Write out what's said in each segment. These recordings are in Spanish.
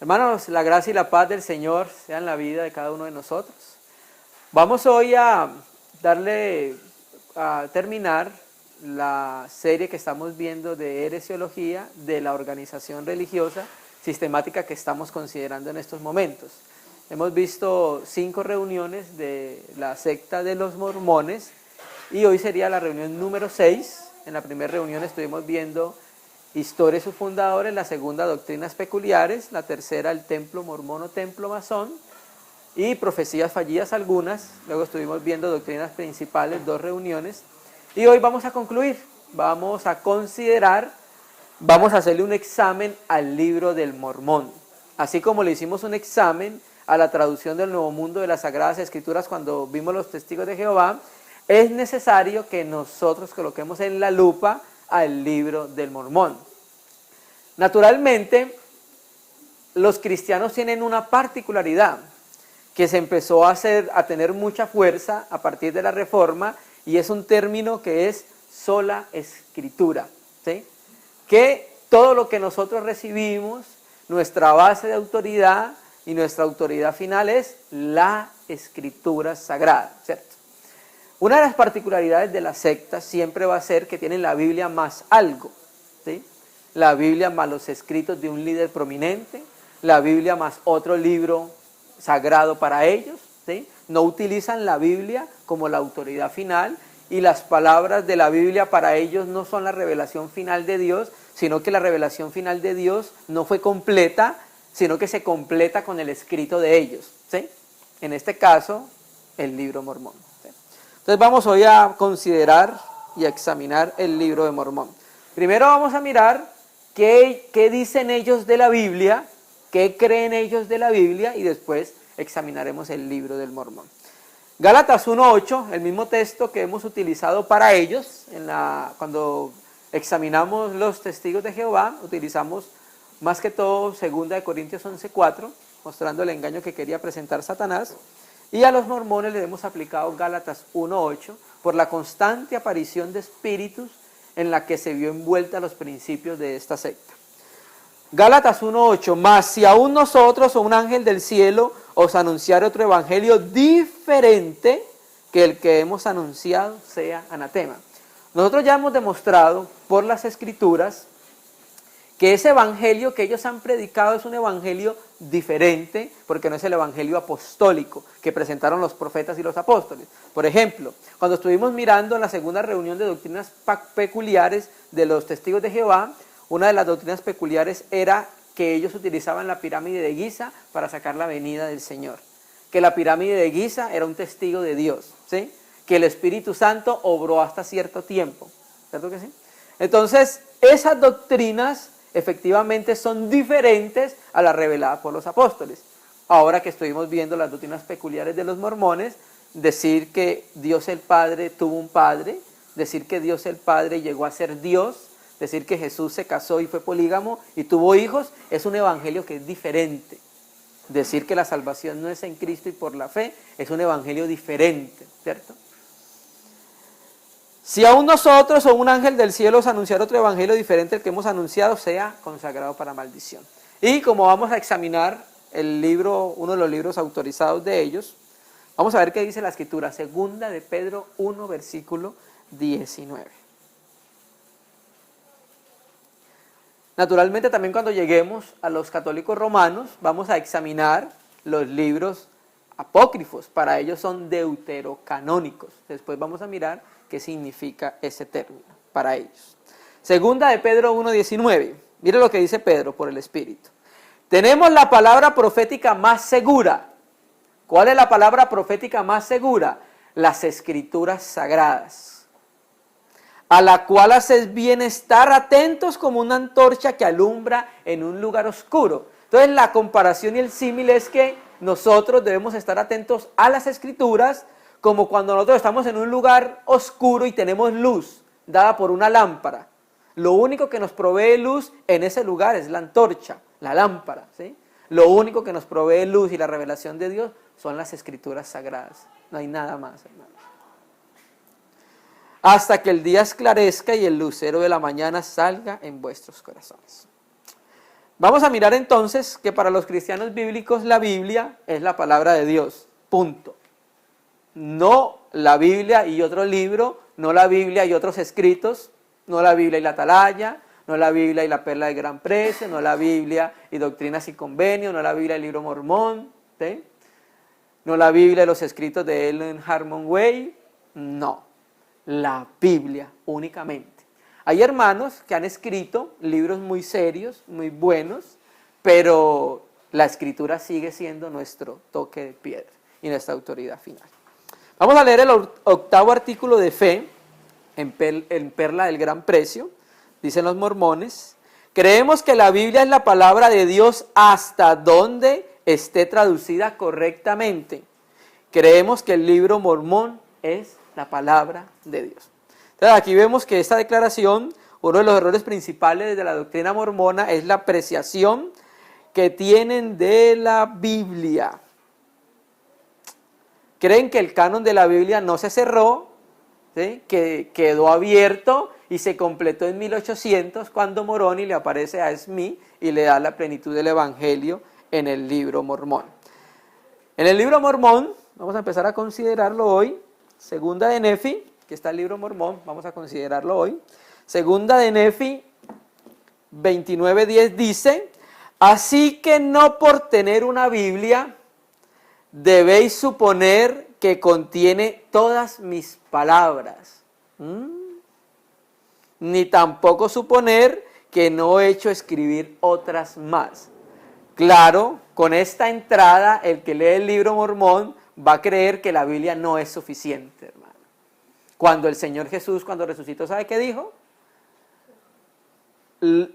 Hermanos, la gracia y la paz del Señor sean en la vida de cada uno de nosotros. Vamos hoy a terminar la serie que estamos viendo de heresiología de la organización religiosa sistemática que estamos considerando en estos momentos. Hemos visto 5 reuniones de la secta de los mormones y hoy sería la reunión número 6. En la primera reunión estuvimos viendo historia de sus fundadores, la segunda doctrinas peculiares, la tercera el templo mormón o templo masón y profecías fallidas algunas. Luego estuvimos viendo doctrinas principales, 2 reuniones y hoy vamos a concluir, vamos a considerar, vamos a hacerle un examen al libro del Mormón, así como le hicimos un examen a la traducción del Nuevo Mundo de las Sagradas Escrituras cuando vimos los testigos de Jehová. Es necesario que nosotros coloquemos en la lupa al libro del Mormón. Naturalmente, los cristianos tienen una particularidad que se empezó a tener mucha fuerza a partir de la Reforma, y es un término que es sola escritura, ¿sí? Que todo lo que nosotros recibimos, nuestra base de autoridad y nuestra autoridad final es la escritura sagrada, ¿cierto? Una de las particularidades de la secta siempre va a ser que tienen la Biblia más algo, ¿sí? La Biblia más los escritos de un líder prominente, la Biblia más otro libro sagrado para ellos, ¿sí? No utilizan la Biblia como la autoridad final y las palabras de la Biblia para ellos no son la revelación final de Dios, sino que la revelación final de Dios no fue completa, sino que se completa con el escrito de ellos, ¿sí? En este caso, el libro mormón. Entonces vamos hoy a considerar y a examinar el libro de Mormón. Primero vamos a mirar qué dicen ellos de la Biblia, qué creen ellos de la Biblia y después examinaremos el libro del Mormón. Gálatas 1:8, el mismo texto que hemos utilizado para ellos, cuando examinamos los testigos de Jehová, utilizamos más que todo 2 Corintios 11:4, mostrando el engaño que quería presentar Satanás. Y a los mormones les hemos aplicado Gálatas 1:8 por la constante aparición de espíritus en la que se vio envuelta los principios de esta secta. Gálatas 1:8, mas si aún nosotros o un ángel del cielo os anunciare otro evangelio diferente que el que hemos anunciado, sea anatema. Nosotros ya hemos demostrado por las escrituras que ese evangelio que ellos han predicado es un evangelio diferente, porque no es el evangelio apostólico que presentaron los profetas y los apóstoles. Por ejemplo, cuando estuvimos mirando en la segunda reunión de doctrinas peculiares de los testigos de Jehová, una de las doctrinas peculiares era que ellos utilizaban la pirámide de Giza para sacar la venida del Señor, que la pirámide de Giza era un testigo de Dios, ¿sí? Que el Espíritu Santo obró hasta cierto tiempo, ¿cierto que sí? Entonces, esas doctrinas efectivamente son diferentes a las reveladas por los apóstoles. Ahora que estuvimos viendo las doctrinas peculiares de los mormones, decir que Dios el Padre tuvo un Padre, decir que Dios el Padre llegó a ser Dios, decir que Jesús se casó y fue polígamo y tuvo hijos, es un evangelio que es diferente. Decir que la salvación no es en Cristo y por la fe, es un evangelio diferente, ¿cierto? Si aún nosotros o un ángel del cielo os anunciar otro evangelio diferente al que hemos anunciado, sea consagrado para maldición. Y como vamos a examinar el libro, uno de los libros autorizados de ellos, vamos a ver qué dice la escritura, 2 de Pedro 1, versículo 19. Naturalmente también cuando lleguemos a los católicos romanos, vamos a examinar los libros apócrifos, para ellos son deuterocanónicos. Después vamos a mirar qué significa ese término para ellos. 2 de Pedro 1:19. Mire lo que dice Pedro por el Espíritu. Tenemos la palabra profética más segura. ¿Cuál es la palabra profética más segura? Las Escrituras sagradas, a la cual haces bien estar atentos como una antorcha que alumbra en un lugar oscuro. Entonces la comparación y el símil es que nosotros debemos estar atentos a las Escrituras, como cuando nosotros estamos en un lugar oscuro y tenemos luz dada por una lámpara. Lo único que nos provee luz en ese lugar es la antorcha, la lámpara, ¿sí? Lo único que nos provee luz y la revelación de Dios son las Escrituras sagradas. No hay nada más, hermanos. Hasta que el día esclarezca y el lucero de la mañana salga en vuestros corazones. Vamos a mirar entonces que para los cristianos bíblicos la Biblia es la palabra de Dios, punto. No la Biblia y otro libro, no la Biblia y otros escritos, no la Biblia y la Atalaya, no la Biblia y la Perla de Gran Precio, no la Biblia y Doctrinas y Convenios, no la Biblia y el Libro Mormón, ¿sí? No la Biblia y los escritos de Ellen Harmon Way, no, la Biblia únicamente. Hay hermanos que han escrito libros muy serios, muy buenos, pero la escritura sigue siendo nuestro toque de piedra y nuestra autoridad final. Vamos a leer el octavo artículo de fe en Perla del Gran Precio. Dicen los mormones: creemos que la Biblia es la palabra de Dios hasta donde esté traducida correctamente. Creemos que el libro mormón es la palabra de Dios. Entonces aquí vemos que esta declaración, uno de los errores principales de la doctrina mormona es la apreciación que tienen de la Biblia. Creen que el canon de la Biblia no se cerró, ¿sí? Que quedó abierto y se completó en 1800 cuando Moroni le aparece a Smith y le da la plenitud del Evangelio en el libro mormón. En el libro mormón, vamos a empezar a considerarlo hoy, segunda de Nefi, que está el libro mormón, vamos a considerarlo hoy. Segunda de Nefi 29:10 dice: así que no por tener una Biblia debéis suponer que contiene todas mis palabras, ni tampoco suponer que no he hecho escribir otras más. Claro, con esta entrada, el que lee el libro mormón va a creer que la Biblia no es suficiente, hermano. Cuando el Señor Jesús, cuando resucitó, ¿sabe qué dijo?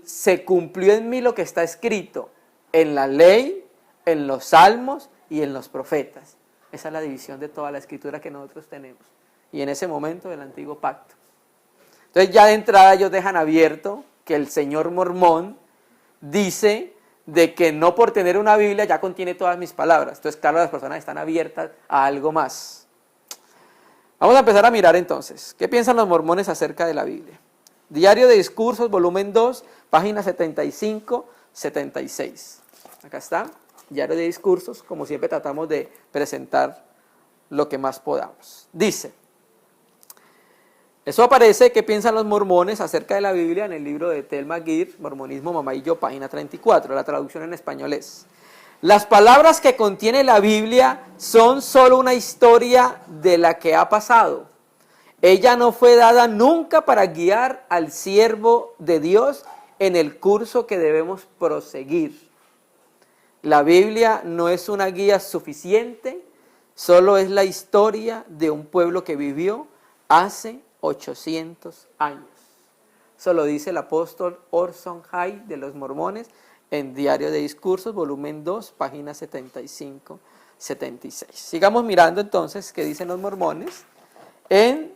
Se cumplió en mí lo que está escrito en la ley, en los salmos y en los profetas. Esa es la división de toda la escritura que nosotros tenemos. Y en ese momento del antiguo pacto. Entonces ya de entrada ellos dejan abierto que el señor mormón dice de que no por tener una Biblia ya contiene todas mis palabras. Entonces claro, las personas están abiertas a algo más. Vamos a empezar a mirar entonces, ¿qué piensan los mormones acerca de la Biblia? Diario de Discursos, volumen 2, página 75-76. Acá está, Diario de Discursos, como siempre tratamos de presentar lo que más podamos. Dice, eso aparece, ¿qué piensan los mormones acerca de la Biblia? En el libro de Tel Magir, Mormonismo, Mamá y Yo, página 34, la traducción en español es: las palabras que contiene la Biblia son solo una historia de la que ha pasado. Ella no fue dada nunca para guiar al siervo de Dios en el curso que debemos proseguir. La Biblia no es una guía suficiente, solo es la historia de un pueblo que vivió hace 800 años. Eso lo dice el apóstol Orson Hyde de los Mormones en Diario de Discursos, volumen 2, página 75-76. Sigamos mirando entonces qué dicen los mormones en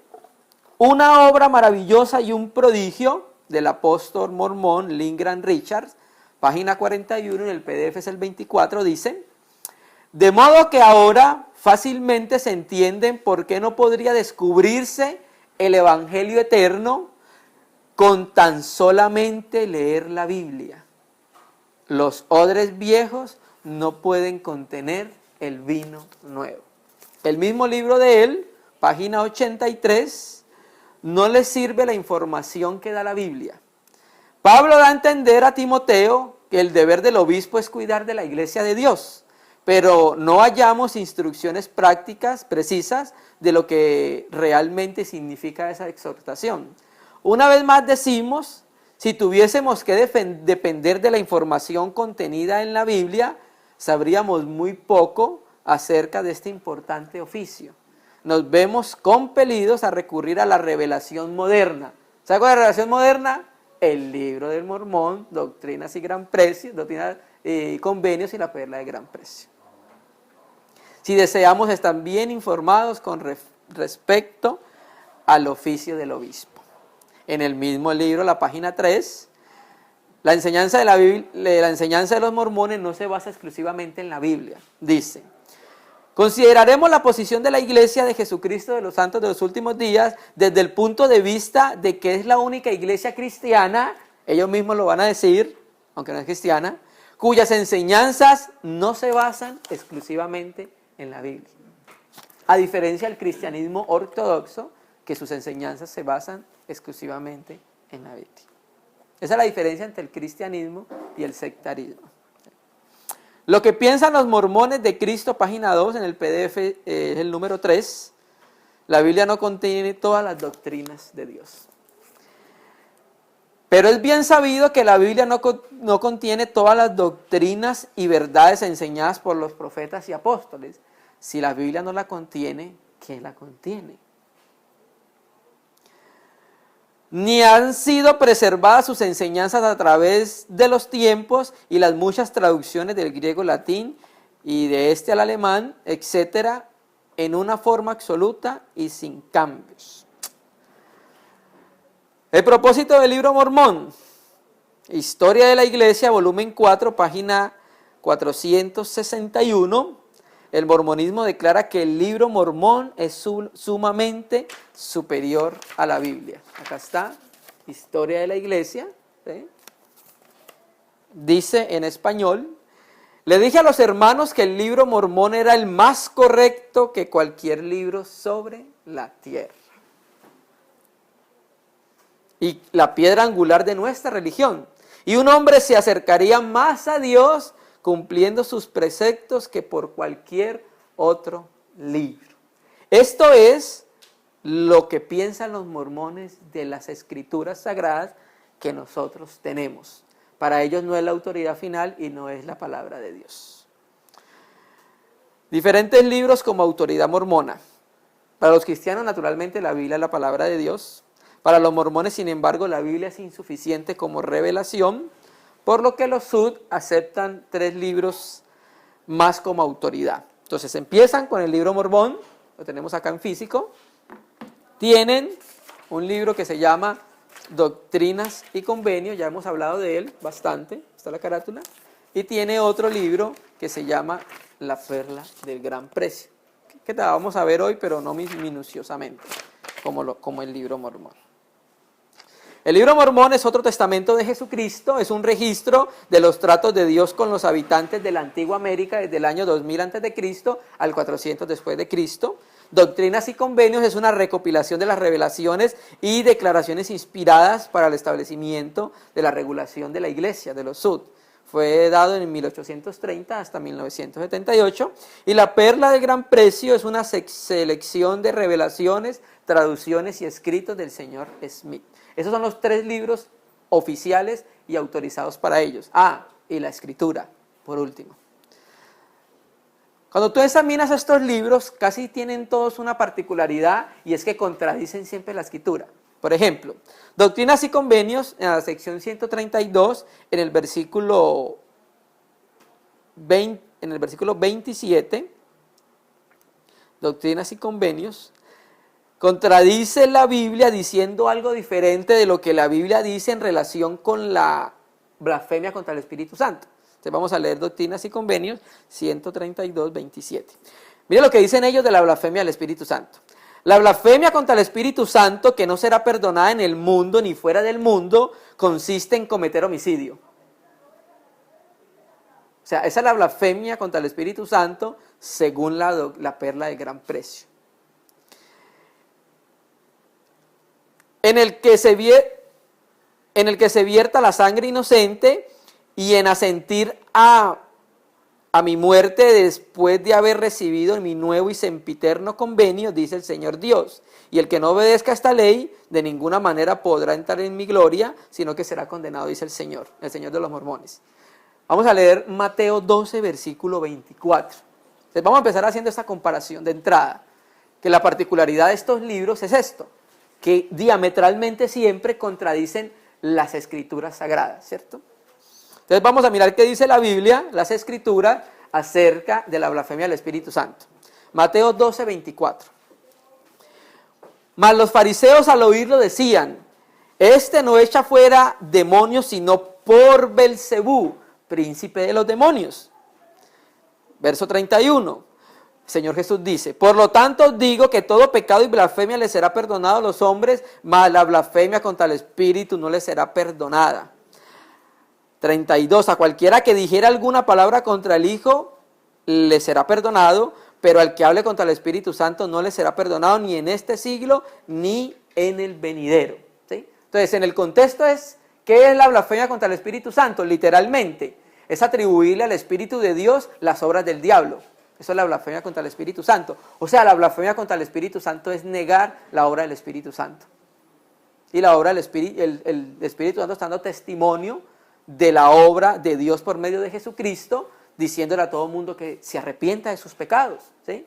una obra maravillosa y un prodigio del apóstol mormón Lynn Grant Richards, página 41, en el PDF es el 24, dice: de modo que ahora fácilmente se entienden por qué no podría descubrirse el Evangelio eterno con tan solamente leer la Biblia. Los odres viejos no pueden contener el vino nuevo. El mismo libro de él, página 83, no le sirve la información que da la Biblia. Pablo da a entender a Timoteo que el deber del obispo es cuidar de la iglesia de Dios, pero no hallamos instrucciones prácticas precisas de lo que realmente significa esa exhortación. Una vez más decimos, si tuviésemos que depender de la información contenida en la Biblia, sabríamos muy poco acerca de este importante oficio. Nos vemos compelidos a recurrir a la revelación moderna. ¿Sabe cuál es la revelación moderna? El libro del Mormón, Doctrinas y Gran Precio, Doctrinas y Convenios y la Perla de Gran Precio. Si deseamos estar bien informados con respecto al oficio del obispo. En el mismo libro, la página 3, la enseñanza de la Biblia, la enseñanza de los mormones no se basa exclusivamente en la Biblia. Dice: consideraremos la posición de la Iglesia de Jesucristo de los Santos de los Últimos Días desde el punto de vista de que es la única iglesia cristiana, ellos mismos lo van a decir, aunque no es cristiana, cuyas enseñanzas no se basan exclusivamente en la Biblia. A diferencia del cristianismo ortodoxo, que sus enseñanzas se basan exclusivamente en la Biblia. Esa es la diferencia entre el cristianismo y el sectarismo. Lo que piensan los mormones de Cristo, página 2, en el PDF es el número 3. La Biblia no contiene todas las doctrinas de Dios. Pero es bien sabido que la Biblia no contiene todas las doctrinas y verdades enseñadas por los profetas y apóstoles. Si la Biblia no la contiene, ¿qué la contiene? Ni han sido preservadas sus enseñanzas a través de los tiempos y las muchas traducciones del griego, latín y de este al alemán, etcétera, en una forma absoluta y sin cambios. El propósito del libro Mormón, Historia de la Iglesia, volumen 4, página 461, el mormonismo declara que el libro Mormón es sumamente superior a la Biblia. Acá está, Historia de la Iglesia, ¿sí? Dice en español: le dije a los hermanos que el libro Mormón era el más correcto que cualquier libro sobre la tierra. Y la piedra angular de nuestra religión. Y un hombre se acercaría más a Dios cumpliendo sus preceptos que por cualquier otro libro. Esto es lo que piensan los mormones de las escrituras sagradas que nosotros tenemos. Para ellos no es la autoridad final y no es la palabra de Dios. Diferentes libros como autoridad mormona. Para los cristianos, naturalmente, la Biblia es la palabra de Dios. Para los mormones, sin embargo, la Biblia es insuficiente como revelación, por lo que los Sud aceptan 3 libros más como autoridad. Entonces empiezan con el libro Mormón, lo tenemos acá en físico. Tienen un libro que se llama Doctrinas y Convenios, ya hemos hablado de él bastante, está la carátula. Y tiene otro libro que se llama La Perla del Gran Precio, que te vamos a ver hoy, pero no minuciosamente, como el libro Mormón. El libro Mormón es otro testamento de Jesucristo, es un registro de los tratos de Dios con los habitantes de la antigua América desde el año 2000 a.C. al 400 después de Cristo. Doctrinas y Convenios es una recopilación de las revelaciones y declaraciones inspiradas para el establecimiento de la regulación de la iglesia, de los Sud. Fue dado en 1830 hasta 1978. Y La Perla del Gran Precio es una selección de revelaciones, traducciones y escritos del señor Smith. Esos son los 3 libros oficiales y autorizados para ellos. Y la Escritura, por último. Cuando tú examinas estos libros, casi tienen todos una particularidad, y es que contradicen siempre la Escritura. Por ejemplo, Doctrinas y Convenios, en la sección 132, en el versículo 27, Doctrinas y Convenios, contradice la Biblia diciendo algo diferente de lo que la Biblia dice en relación con la blasfemia contra el Espíritu Santo. Entonces vamos a leer Doctrinas y Convenios 132, 27. Mire lo que dicen ellos de la blasfemia del Espíritu Santo. La blasfemia contra el Espíritu Santo, que no será perdonada en el mundo ni fuera del mundo, consiste en cometer homicidio. O sea, esa es la blasfemia contra el Espíritu Santo según la Perla del Gran Precio. En el que se vierta la sangre inocente y en asentir a mi muerte después de haber recibido mi nuevo y sempiterno convenio, dice el Señor Dios. Y el que no obedezca esta ley, de ninguna manera podrá entrar en mi gloria, sino que será condenado, dice el Señor de los mormones. Vamos a leer Mateo 12, versículo 24. Entonces vamos a empezar haciendo esta comparación de entrada, que la particularidad de estos libros es esto, que diametralmente siempre contradicen las escrituras sagradas, ¿cierto? Entonces vamos a mirar qué dice la Biblia, las escrituras, acerca de la blasfemia del Espíritu Santo. Mateo 12, 24. Mas los fariseos al oírlo decían: este no echa fuera demonios sino por Belcebú, príncipe de los demonios. Verso 31. El Señor Jesús dice: por lo tanto os digo que todo pecado y blasfemia les será perdonado a los hombres, mas la blasfemia contra el Espíritu no les será perdonada. 32, a cualquiera que dijera alguna palabra contra el Hijo, le será perdonado, pero al que hable contra el Espíritu Santo no le será perdonado ni en este siglo ni en el venidero. ¿Sí? Entonces, en el contexto es, ¿qué es la blasfemia contra el Espíritu Santo? Literalmente, es atribuirle al Espíritu de Dios las obras del diablo. Eso es la blasfemia contra el Espíritu Santo. O sea, la blasfemia contra el Espíritu Santo es negar la obra del Espíritu Santo. Y la obra del Espíritu, el Espíritu Santo está dando testimonio de la obra de Dios por medio de Jesucristo, diciéndole a todo mundo que se arrepienta de sus pecados, ¿sí?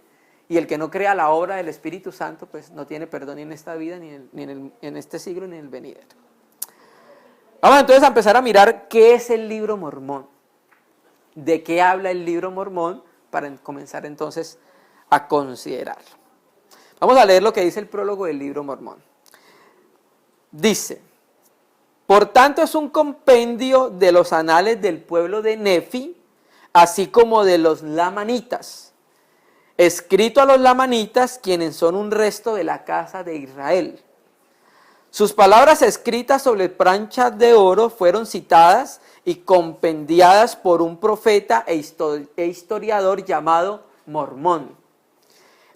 Y el que no crea la obra del Espíritu Santo, pues no tiene perdón ni en esta vida, ni en este siglo, ni en el venidero. Vamos entonces a empezar a mirar qué es el libro mormón. ¿De qué habla el libro mormón? Para comenzar entonces a considerarlo. Vamos a leer lo que dice el prólogo del libro mormón. Dice: por tanto es un compendio de los anales del pueblo de Nefi, así como de los lamanitas, escrito a los lamanitas, quienes son un resto de la casa de Israel. Sus palabras escritas sobre planchas de oro fueron citadas y compendiadas por un profeta e historiador llamado Mormón.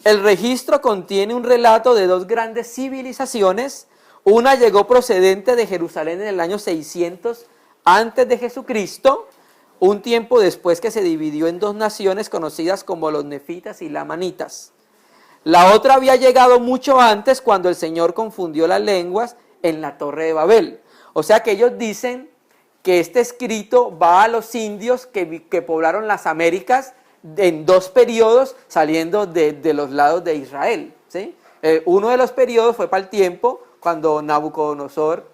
El registro contiene un relato de dos grandes civilizaciones. Una llegó procedente de Jerusalén en el año 600 antes de Jesucristo, un tiempo después que se dividió en dos naciones conocidas como los nefitas y lamanitas. La otra había llegado mucho antes, cuando el Señor confundió las lenguas en la Torre de Babel. O sea que ellos dicen que este escrito va a los indios que poblaron las Américas en dos periodos, saliendo de los lados de Israel, ¿sí? Uno de los periodos fue para el tiempo cuando Nabucodonosor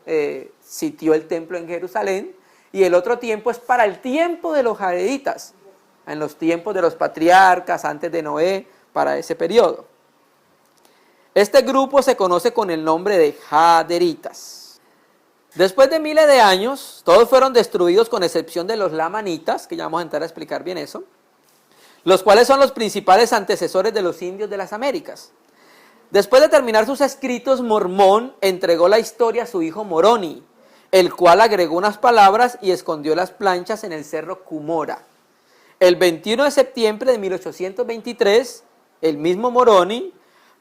sitió el templo en Jerusalén, y el otro tiempo es para el tiempo de los jareditas, en los tiempos de los patriarcas, antes de Noé, para ese periodo. Este grupo se conoce con el nombre de Haderitas. Después de miles de años, todos fueron destruidos con excepción de los lamanitas, que ya vamos a entrar a explicar bien eso, los cuales son los principales antecesores de los indios de las Américas. Después de terminar sus escritos, Mormón entregó la historia a su hijo Moroni, el cual agregó unas palabras y escondió las planchas en el cerro Cumora. El 21 de septiembre de 1823, el mismo Moroni,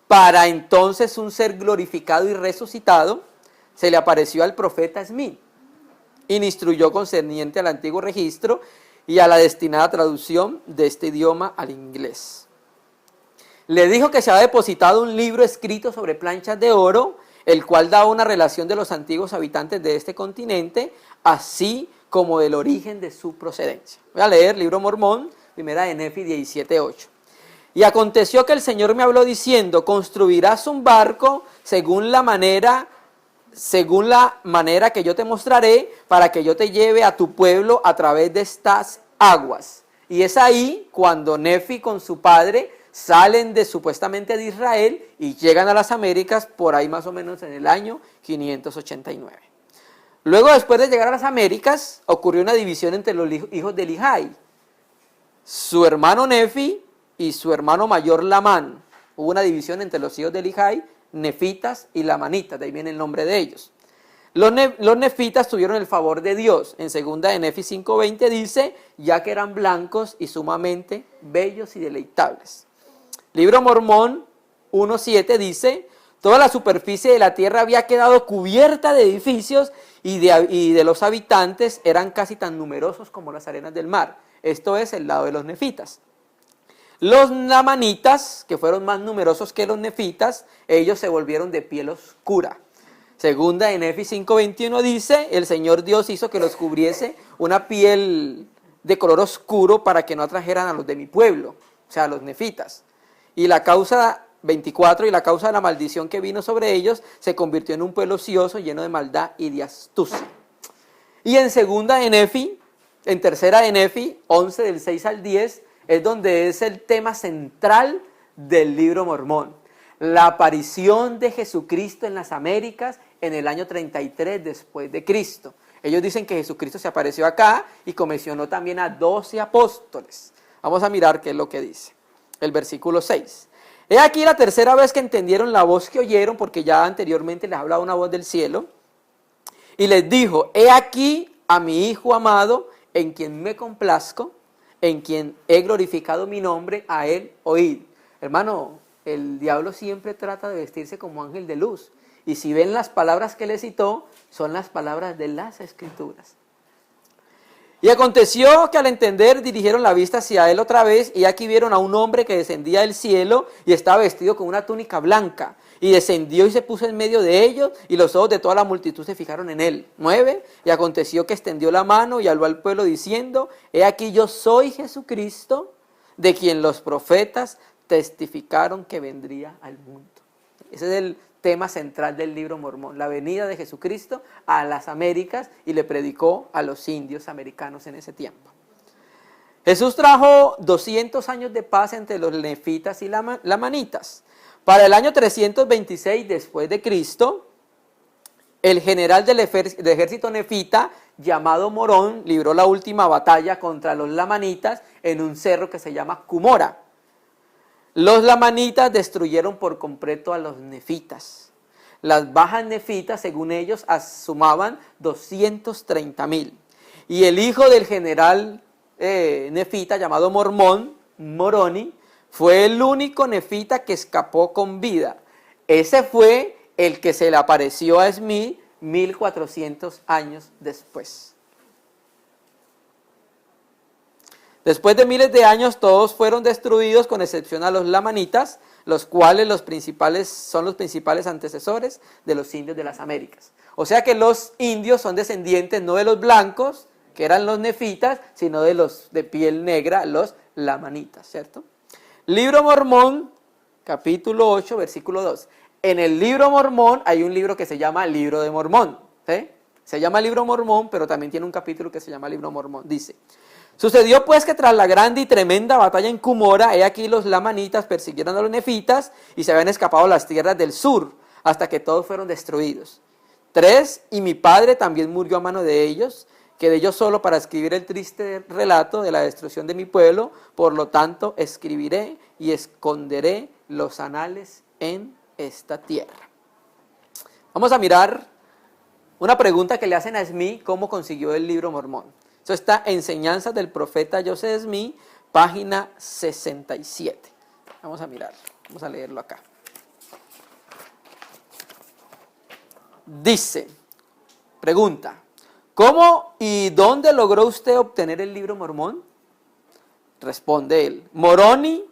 para entonces un ser glorificado y resucitado, se le apareció al profeta Smith y le instruyó concerniente al antiguo registro y a la destinada traducción de este idioma al inglés. Le dijo que se había depositado un libro escrito sobre planchas de oro, el cual daba una relación de los antiguos habitantes de este continente, así como del origen de su procedencia. Voy a leer Libro Mormón, primera de Nefi 17:8. Y aconteció que el Señor me habló diciendo: construirás un barco según la manera que yo te mostraré, para que yo te lleve a tu pueblo a través de estas aguas. Y es ahí cuando Nefi con su padre salen supuestamente de Israel y llegan a las Américas, por ahí más o menos en el año 589. Luego, después de llegar a las Américas, ocurrió una división entre los hijos de Lehi, su hermano Nefi y su hermano mayor Lamán. Hubo una división entre los hijos de Lehi, nefitas y lamanitas, de ahí viene el nombre de ellos. Los nefitas tuvieron el favor de Dios. En segunda de Nefi 5:20 dice: ya que eran blancos y sumamente bellos y deleitables. Libro Mormón 1:7 dice: toda la superficie de la tierra había quedado cubierta de edificios y de los habitantes eran casi tan numerosos como las arenas del mar. Esto es el lado de los nefitas. Los lamanitas, que fueron más numerosos que los nefitas, ellos se volvieron de piel oscura. Segunda de Nefi 5:21 dice: el Señor Dios hizo que los cubriese una piel de color oscuro para que no atrajeran a los de mi pueblo, o sea, a los nefitas. Y la causa 24, y la causa de la maldición que vino sobre ellos se convirtió en un pueblo ocioso, lleno de maldad y de astucia. Y en segunda de Nefi, en tercera de Nefi 11 del 6 al 10, es donde es el tema central del libro Mormón. La aparición de Jesucristo en las Américas en el año 33 después de Cristo. Ellos dicen que Jesucristo se apareció acá y comisionó también a 12 apóstoles. Vamos a mirar qué es lo que dice. El versículo 6. He aquí la tercera vez que entendieron la voz que oyeron, porque ya anteriormente les hablaba una voz del cielo. Y les dijo: he aquí a mi Hijo amado, en quien me complazco, en quien he glorificado mi nombre, a él oíd. Hermano, el diablo siempre trata de vestirse como ángel de luz. Y si ven las palabras que le citó, son las palabras de las Escrituras. Y aconteció que al entender dirigieron la vista hacia él otra vez, y aquí vieron a un hombre que descendía del cielo y estaba vestido con una túnica blanca. Y descendió y se puso en medio de ellos, y los ojos de toda la multitud se fijaron en él. 9. Y aconteció que extendió la mano y habló al pueblo diciendo: he aquí yo soy Jesucristo, de quien los profetas testificaron que vendría al mundo. Ese es el tema central del libro Mormón, la venida de Jesucristo a las Américas, y le predicó a los indios americanos en ese tiempo. Jesús trajo 200 años de paz entre los nefitas y lamanitas. Para el año 326 después de Cristo, el general del ejército nefita, llamado Morón, libró la última batalla contra los lamanitas en un cerro que se llama Cumora. Los lamanitas destruyeron por completo a los nefitas. Las bajas nefitas, según ellos, sumaban 230,000. Y el hijo del general nefita, llamado Moroni, fue el único nefita que escapó con vida. Ese fue el que se le apareció a Smith 1400 años después. Después de miles de años, todos fueron destruidos, con excepción a los lamanitas, los cuales son los principales antecesores de los indios de las Américas. O sea que los indios son descendientes no de los blancos, que eran los nefitas, sino de los de piel negra, los lamanitas, ¿cierto? Libro Mormón, capítulo 8, versículo 2. En el libro Mormón hay un libro que se llama Libro de Mormón, ¿sí? Se llama Libro Mormón, pero también tiene un capítulo que se llama Libro Mormón. Dice: sucedió pues que tras la grande y tremenda batalla en Cumora, he aquí los lamanitas persiguieron a los nefitas y se habían escapado a las tierras del sur, hasta que todos fueron destruidos. 3. Y mi padre también murió a mano de ellos. Quedé yo solo para escribir el triste relato de la destrucción de mi pueblo, por lo tanto escribiré y esconderé los anales en esta tierra. Vamos a mirar una pregunta que le hacen a Smith: ¿cómo consiguió el libro Mormón? Eso está en Enseñanzas del profeta Joseph Smith, página 67. Vamos a mirarlo, vamos a leerlo acá. Dice, pregunta: ¿cómo y dónde logró usted obtener el libro Mormón? Responde él: Moroni,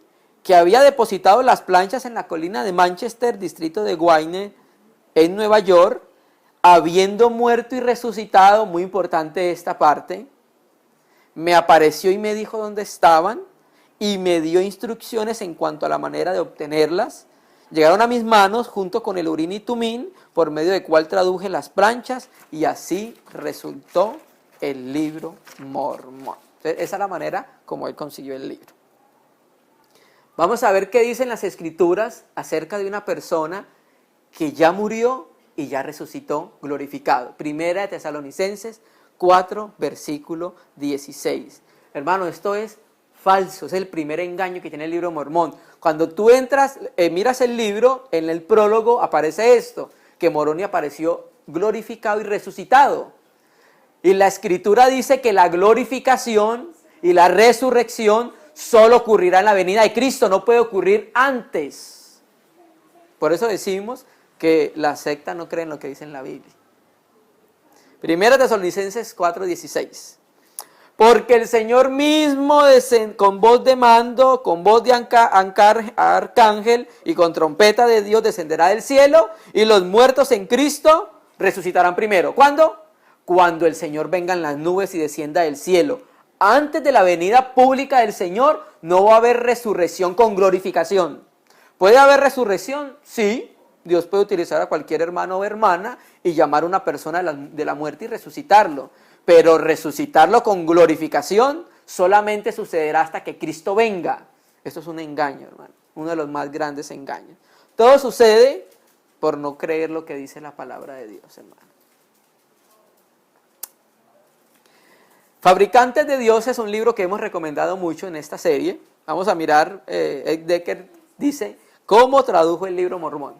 que había depositado las planchas en la colina de Manchester, distrito de Wayne, en Nueva York, habiendo muerto y resucitado, muy importante esta parte, me apareció y me dijo dónde estaban y me dio instrucciones en cuanto a la manera de obtenerlas. Llegaron a mis manos junto con el Urim y Tumim, por medio del cual traduje las planchas, y así resultó el libro Mormón. Entonces, esa es la manera como él consiguió el libro. Vamos a ver qué dicen las Escrituras acerca de una persona que ya murió y ya resucitó glorificado. Primera de Tesalonicenses 4, versículo 16. Hermano, esto es falso, es el primer engaño que tiene el libro Mormón. Cuando tú entras, miras el libro, en el prólogo aparece esto, que Moroni apareció glorificado y resucitado. Y la Escritura dice que la glorificación y la resurrección solo ocurrirá en la venida de Cristo, no puede ocurrir antes. Por eso decimos que la secta no cree en lo que dice en la Biblia. Primera Tesalonicenses 4:16. Porque el Señor mismo con voz de mando, con voz de arcángel y con trompeta de Dios descenderá del cielo, y los muertos en Cristo resucitarán primero. ¿Cuándo? Cuando el Señor venga en las nubes y descienda del cielo. Antes de la venida pública del Señor no va a haber resurrección con glorificación. ¿Puede haber resurrección? Sí. Dios puede utilizar a cualquier hermano o hermana y llamar a una persona de la muerte y resucitarlo. Pero resucitarlo con glorificación solamente sucederá hasta que Cristo venga. Esto es un engaño, hermano. Uno de los más grandes engaños. Todo sucede por no creer lo que dice la palabra de Dios, hermano. Fabricantes de Dios es un libro que hemos recomendado mucho en esta serie. Vamos a mirar, Ed Decker dice, ¿cómo tradujo el libro Mormón?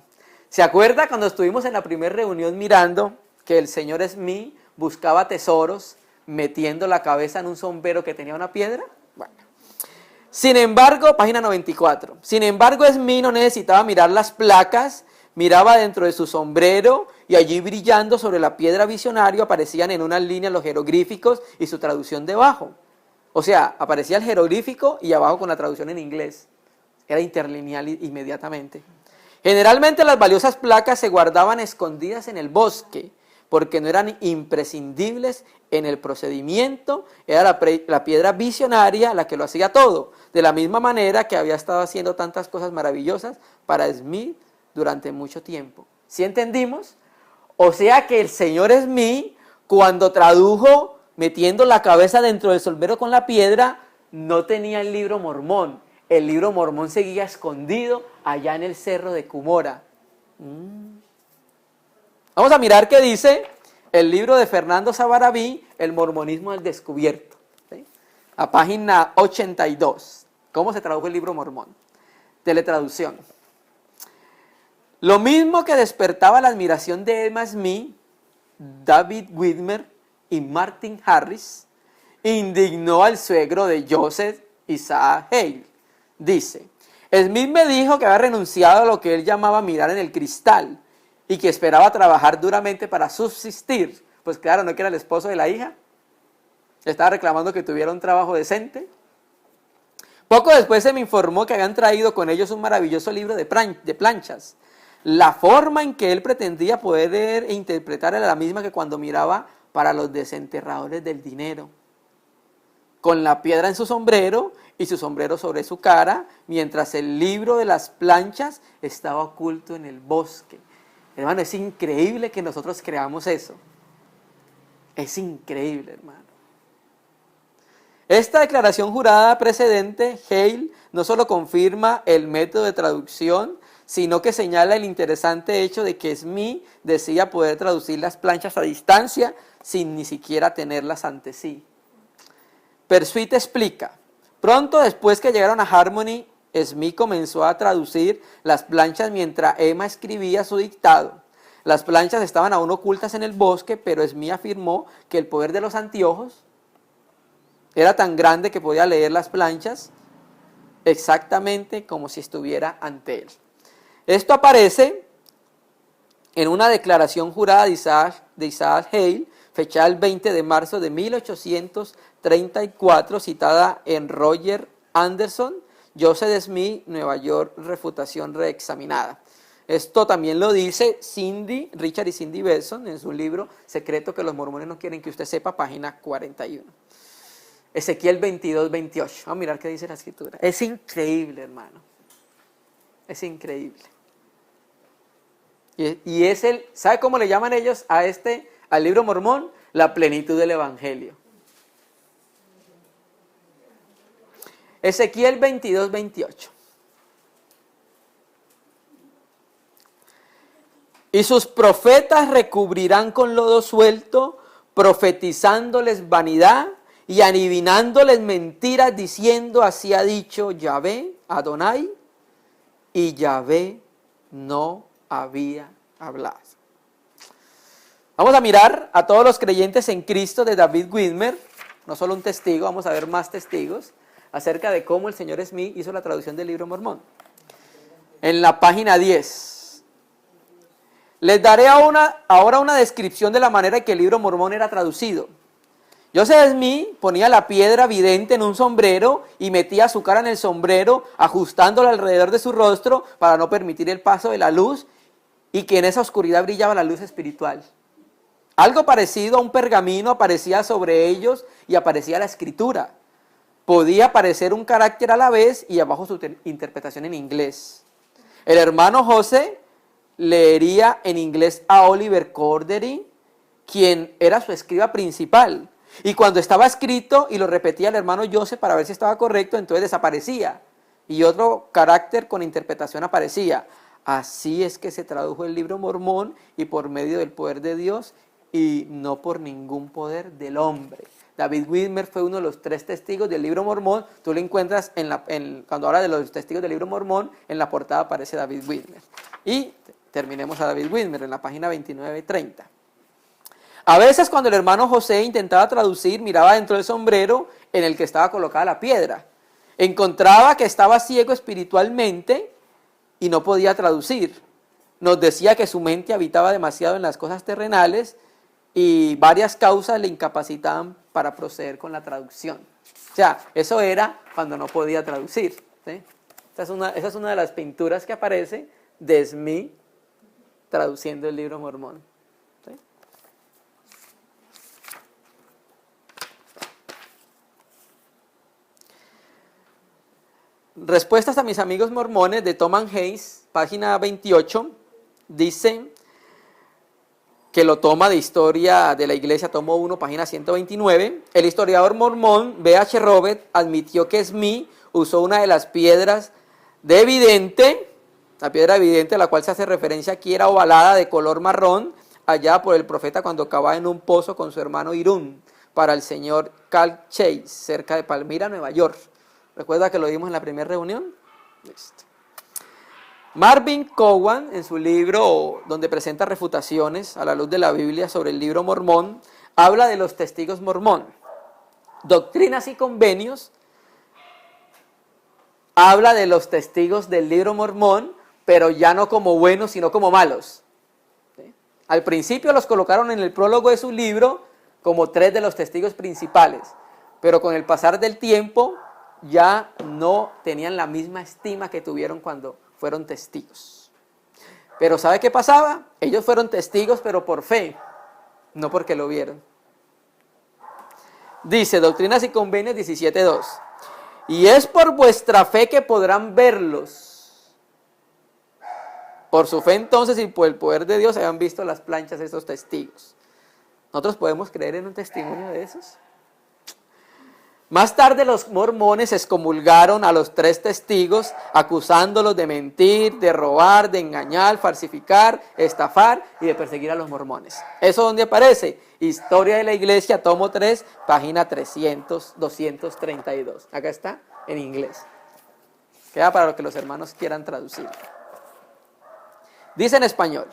¿Se acuerda cuando estuvimos en la primera reunión mirando que el señor Smith buscaba tesoros metiendo la cabeza en un sombrero que tenía una piedra? Bueno. Sin embargo, página 94. Sin embargo, Smith no necesitaba mirar las placas, miraba dentro de su sombrero y allí brillando sobre la piedra visionario aparecían en unas líneas los jeroglíficos y su traducción debajo. O sea, aparecía el jeroglífico y abajo con la traducción en inglés. Era interlineal inmediatamente. Generalmente las valiosas placas se guardaban escondidas en el bosque, porque no eran imprescindibles en el procedimiento, era la piedra visionaria la que lo hacía todo, de la misma manera que había estado haciendo tantas cosas maravillosas para Smith durante mucho tiempo. ¿Sí entendimos? O sea que el señor Smith, cuando tradujo metiendo la cabeza dentro del sombrero con la piedra, no tenía el libro mormón. El libro mormón seguía escondido allá en el cerro de Cumorah. Vamos a mirar qué dice el libro de Fernando Sabarabí, El mormonismo al descubierto. ¿Sí? A página 82. ¿Cómo se tradujo el libro mormón? Teletraducción. Lo mismo que despertaba la admiración de Emma Smith, David Widmer y Martin Harris, indignó al suegro de Joseph, Isaac Hale. Dice, Smith me dijo que había renunciado a lo que él llamaba mirar en el cristal y que esperaba trabajar duramente para subsistir. Pues claro, ¿no que era el esposo de la hija? Estaba reclamando que tuviera un trabajo decente. Poco después se me informó que habían traído con ellos un maravilloso libro de planchas. La forma en que él pretendía poder leer e interpretar era la misma que cuando miraba para los desenterradores del dinero. Con la piedra en su sombrero y su sombrero sobre su cara, mientras el libro de las planchas estaba oculto en el bosque. Hermano, es increíble que nosotros creamos eso. Es increíble, hermano. Esta declaración jurada precedente, Hale, no solo confirma el método de traducción, sino que señala el interesante hecho de que Smith decía poder traducir las planchas a distancia sin ni siquiera tenerlas ante sí. Persuit explica, pronto después que llegaron a Harmony, Smith comenzó a traducir las planchas mientras Emma escribía su dictado. Las planchas estaban aún ocultas en el bosque, pero Smith afirmó que el poder de los anteojos era tan grande que podía leer las planchas exactamente como si estuviera ante él. Esto aparece en una declaración jurada de Isaac Hale, fechada el 20 de marzo de 1834, citada en Roger Anderson, Joseph Smith, Nueva York, refutación reexaminada. Esto también lo dice Richard y Cindy Benson en su libro Secreto que los mormones no quieren que usted sepa, página 41. Ezequiel 22, 28. Vamos a mirar qué dice la escritura. Es increíble, hermano. Es increíble. Y es ¿sabe cómo le llaman ellos al libro mormón? La plenitud del evangelio. Ezequiel 22, 28. Y sus profetas recubrirán con lodo suelto, profetizándoles vanidad y adivinándoles mentiras, diciendo, así ha dicho Yahvé, Adonai, y Yahvé no había hablado. Vamos a mirar a todos los creyentes en Cristo de David Widmer, no solo un testigo, vamos a ver más testigos, acerca de cómo el señor Smith hizo la traducción del libro mormón. En la página 10. Les daré ahora una descripción de la manera en que el libro mormón era traducido. Joseph Smith ponía la piedra vidente en un sombrero y metía su cara en el sombrero, ajustándola alrededor de su rostro para no permitir el paso de la luz y que en esa oscuridad brillaba la luz espiritual. Algo parecido a un pergamino aparecía sobre ellos y aparecía la escritura. Podía aparecer un carácter a la vez y abajo su interpretación en inglés. El hermano José leería en inglés a Oliver Cordery, quien era su escriba principal. Y cuando estaba escrito y lo repetía el hermano Joseph para ver si estaba correcto, entonces desaparecía. Y otro carácter con interpretación aparecía. Así es que se tradujo el libro mormón y por medio del poder de Dios y no por ningún poder del hombre. David Widmer fue uno de los 3 testigos del libro mormón. Tú lo encuentras cuando habla de los testigos del libro mormón, en la portada aparece David Widmer. Y terminemos a David Widmer en la página 29-30. A veces cuando el hermano José intentaba traducir, miraba dentro del sombrero en el que estaba colocada la piedra. Encontraba que estaba ciego espiritualmente y no podía traducir. Nos decía que su mente habitaba demasiado en las cosas terrenales y varias causas le incapacitaban para proceder con la traducción. O sea, eso era cuando no podía traducir, ¿sí? Esa es una de las pinturas que aparece de Smith traduciendo el libro Mormón, ¿sí? Respuestas a mis amigos mormones de Thomas Hayes, página 28, dice que lo toma de Historia de la Iglesia, tomo 1, página 129. El historiador mormón B.H. Robert admitió que Smith usó una de las piedras de evidente, la piedra evidente a la cual se hace referencia aquí era ovalada de color marrón, hallada por el profeta cuando cavaba en un pozo con su hermano Irún, para el señor Carl Chase, cerca de Palmyra, Nueva York. ¿Recuerda que lo vimos en la primera reunión? Listo. Marvin Cowan, en su libro donde presenta refutaciones a la luz de la Biblia sobre el libro Mormón, habla de los testigos mormón. Doctrinas y Convenios habla de los testigos del libro Mormón, pero ya no como buenos, sino como malos. ¿Sí? Al principio los colocaron en el prólogo de su libro como 3 de los testigos principales, pero con el pasar del tiempo ya no tenían la misma estima que tuvieron cuando fueron testigos. Pero ¿sabe qué pasaba? Ellos fueron testigos, pero por fe, no porque lo vieron. Dice, Doctrinas y Convenios 17.2. Y es por vuestra fe que podrán verlos. Por su fe entonces y por el poder de Dios hayan visto las planchas de esos testigos. ¿Nosotros podemos creer en un testimonio de esos? Más tarde los mormones excomulgaron a los 3 testigos, acusándolos de mentir, de robar, de engañar, falsificar, estafar y de perseguir a los mormones. ¿Eso dónde aparece? Historia de la Iglesia, tomo 3, página 232. Acá está, en inglés. Queda para lo que los hermanos quieran traducir. Dice en español.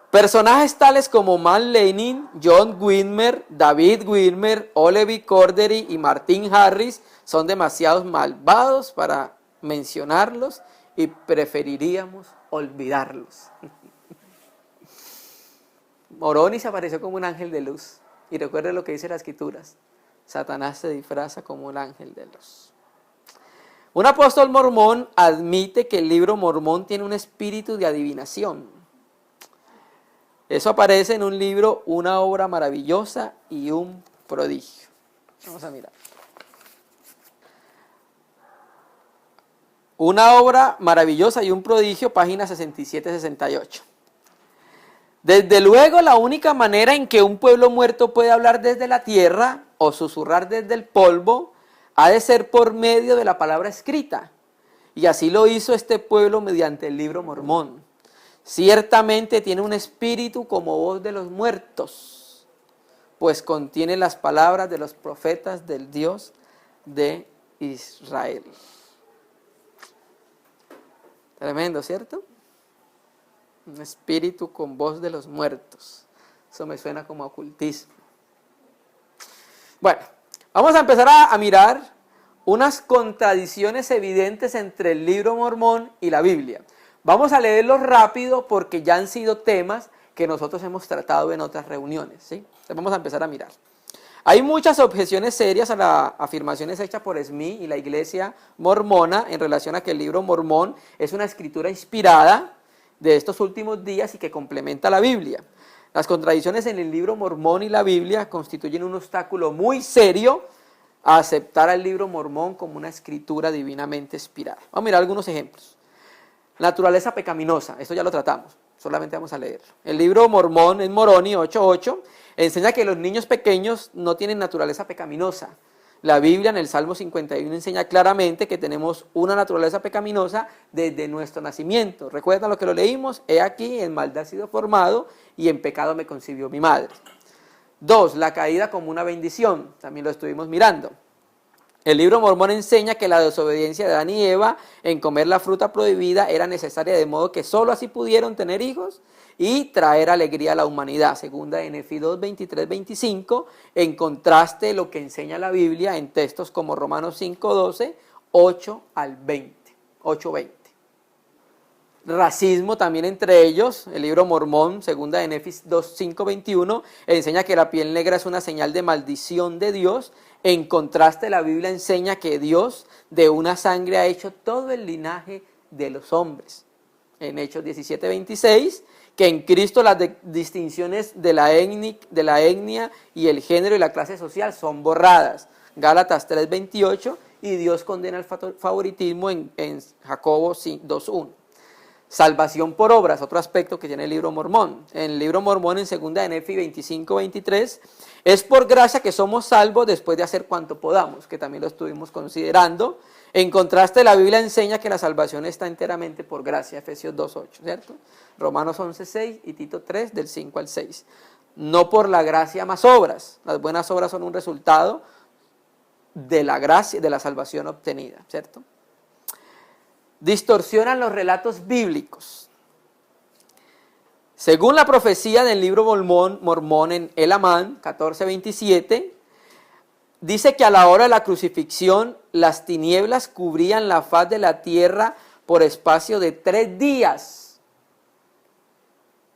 Personajes tales como Mal Lenin, John Whitmer, David Whitmer, Olevi Cordery y Martin Harris son demasiado malvados para mencionarlos y preferiríamos olvidarlos. Moroni se apareció como un ángel de luz y recuerde lo que dice las Escrituras: Satanás se disfraza como un ángel de luz. Un apóstol mormón admite que el libro Mormón tiene un espíritu de adivinación. Eso aparece en un libro, Una obra maravillosa y un prodigio. Vamos a mirar. Una obra maravillosa y un prodigio, página 67-68. Desde luego, la única manera en que un pueblo muerto puede hablar desde la tierra o susurrar desde el polvo ha de ser por medio de la palabra escrita. Y así lo hizo este pueblo mediante el libro Mormón. Ciertamente tiene un espíritu como voz de los muertos, pues contiene las palabras de los profetas del Dios de Israel. Tremendo, ¿cierto? Un espíritu con voz de los muertos. Eso me suena como ocultismo. Bueno, vamos a empezar a mirar unas contradicciones evidentes entre el libro Mormón y la Biblia. Vamos a leerlos rápido porque ya han sido temas que nosotros hemos tratado en otras reuniones, ¿sí? Entonces vamos a empezar a mirar. Hay muchas objeciones serias a las afirmaciones hechas por Smith y la Iglesia mormona en relación a que el libro Mormón es una escritura inspirada de estos últimos días y que complementa la Biblia. Las contradicciones en el libro Mormón y la Biblia constituyen un obstáculo muy serio a aceptar al libro Mormón como una escritura divinamente inspirada. Vamos a mirar algunos ejemplos. Naturaleza pecaminosa, esto ya lo tratamos, solamente vamos a leerlo. El libro Mormón en Moroni 8.8 enseña que los niños pequeños no tienen naturaleza pecaminosa. La Biblia en el Salmo 51 enseña claramente que tenemos una naturaleza pecaminosa desde nuestro nacimiento. ¿Recuerdan lo que lo leímos? He aquí, en maldad he sido formado y en pecado me concibió mi madre. 2. La caída como una bendición, también lo estuvimos mirando. El libro mormón enseña que la desobediencia de Adán y Eva en comer la fruta prohibida era necesaria, de modo que solo así pudieron tener hijos y traer alegría a la humanidad. Segunda de Nefi 2, 23, 25, en contraste de lo que enseña la Biblia en textos como Romanos 5, 12, 8 al 20, 8, 20. Racismo también entre ellos. El libro mormón, segunda de Nefi 2, 5, 21, enseña que la piel negra es una señal de maldición de Dios. En contraste, la Biblia enseña que Dios de una sangre ha hecho todo el linaje de los hombres. En Hechos 17, 26, que en Cristo las distinciones de la etnia y el género y la clase social son borradas. Gálatas 3, 28, y Dios condena el favoritismo en Jacobo 2, 1. Salvación por obras, otro aspecto que tiene el libro mormón. En el libro mormón, en segunda de Nefi 25, 23, es por gracia que somos salvos después de hacer cuanto podamos, que también lo estuvimos considerando. En contraste, la Biblia enseña que la salvación está enteramente por gracia, Efesios 2, 8, ¿cierto? Romanos 11, 6 y Tito 3, del 5 al 6. No por la gracia más obras. Las buenas obras son un resultado de la gracia, de la salvación obtenida, ¿cierto? Distorsionan los relatos bíblicos. Según la profecía del libro mormón en Elamán 14:27, dice que a la hora de la crucifixión las tinieblas cubrían la faz de la tierra por espacio de 3 días.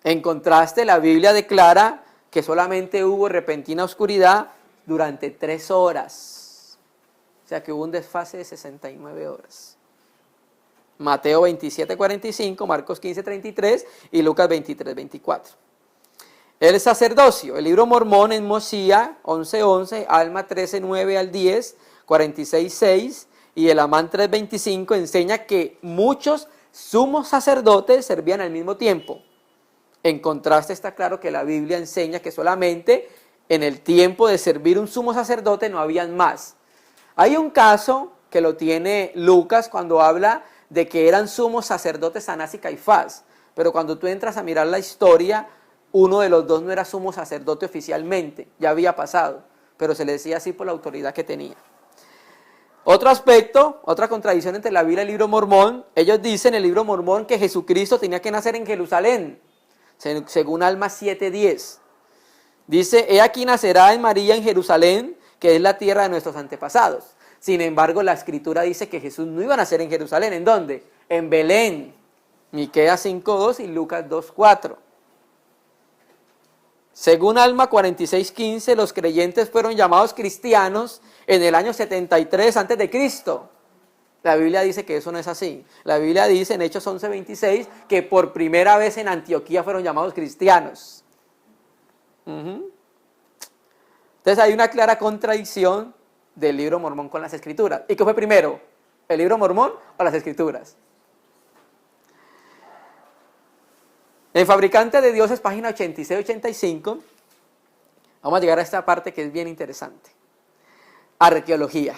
En contraste, la Biblia declara que solamente hubo repentina oscuridad durante 3 horas. O sea que hubo un desfase de 69 horas. Mateo 27, 45, Marcos 15, 33 y Lucas 23, 24. El sacerdocio, el libro mormón en Mosía 11, 11, Alma 13, 9 al 10, 46, 6 y Elamán 3, 25 enseña que muchos sumos sacerdotes servían al mismo tiempo. En contraste, está claro que la Biblia enseña que solamente en el tiempo de servir un sumo sacerdote no habían más. Hay un caso que lo tiene Lucas cuando habla de que eran sumos sacerdotes Anás y Caifás, pero cuando tú entras a mirar la historia, uno de los dos no era sumo sacerdote oficialmente, ya había pasado, pero se le decía así por la autoridad que tenía. Otro aspecto, otra contradicción entre la Biblia y el libro mormón, ellos dicen en el libro mormón que Jesucristo tenía que nacer en Jerusalén, según Alma 7:10. Dice, he aquí nacerá en María en Jerusalén, que es la tierra de nuestros antepasados. Sin embargo, la Escritura dice que Jesús no iba a nacer en Jerusalén. ¿En dónde? En Belén. Miqueas 5:2 y Lucas 2:4. Según Alma 46:15, los creyentes fueron llamados cristianos en el año 73 a.C. La Biblia dice que eso no es así. La Biblia dice en Hechos 11:26 que por primera vez en Antioquía fueron llamados cristianos. Entonces hay una clara contradicción del libro mormón con las escrituras. ¿Y qué fue primero? ¿El libro mormón o las escrituras? En Fabricante de Dioses, página 86-85, vamos a llegar a esta parte que es bien interesante. Arqueología.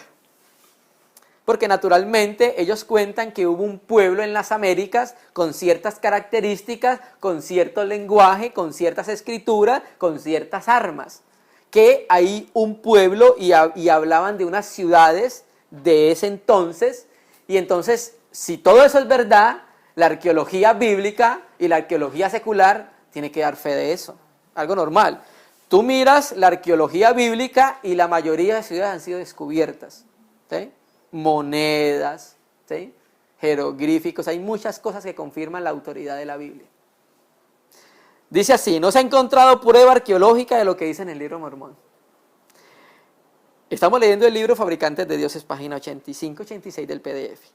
Porque naturalmente ellos cuentan que hubo un pueblo en las Américas con ciertas características, con cierto lenguaje, con ciertas escrituras, con ciertas armas. Que hay un pueblo y hablaban de unas ciudades de ese entonces, y entonces, si todo eso es verdad, la arqueología bíblica y la arqueología secular tiene que dar fe de eso, algo normal. Tú miras la arqueología bíblica y la mayoría de ciudades han sido descubiertas, ¿sí? Monedas, ¿sí? Jeroglíficos, hay muchas cosas que confirman la autoridad de la Biblia. Dice así, no se ha encontrado prueba arqueológica de lo que dice en el libro mormón. Estamos leyendo el libro Fabricantes de Dioses, página 85-86 del PDF.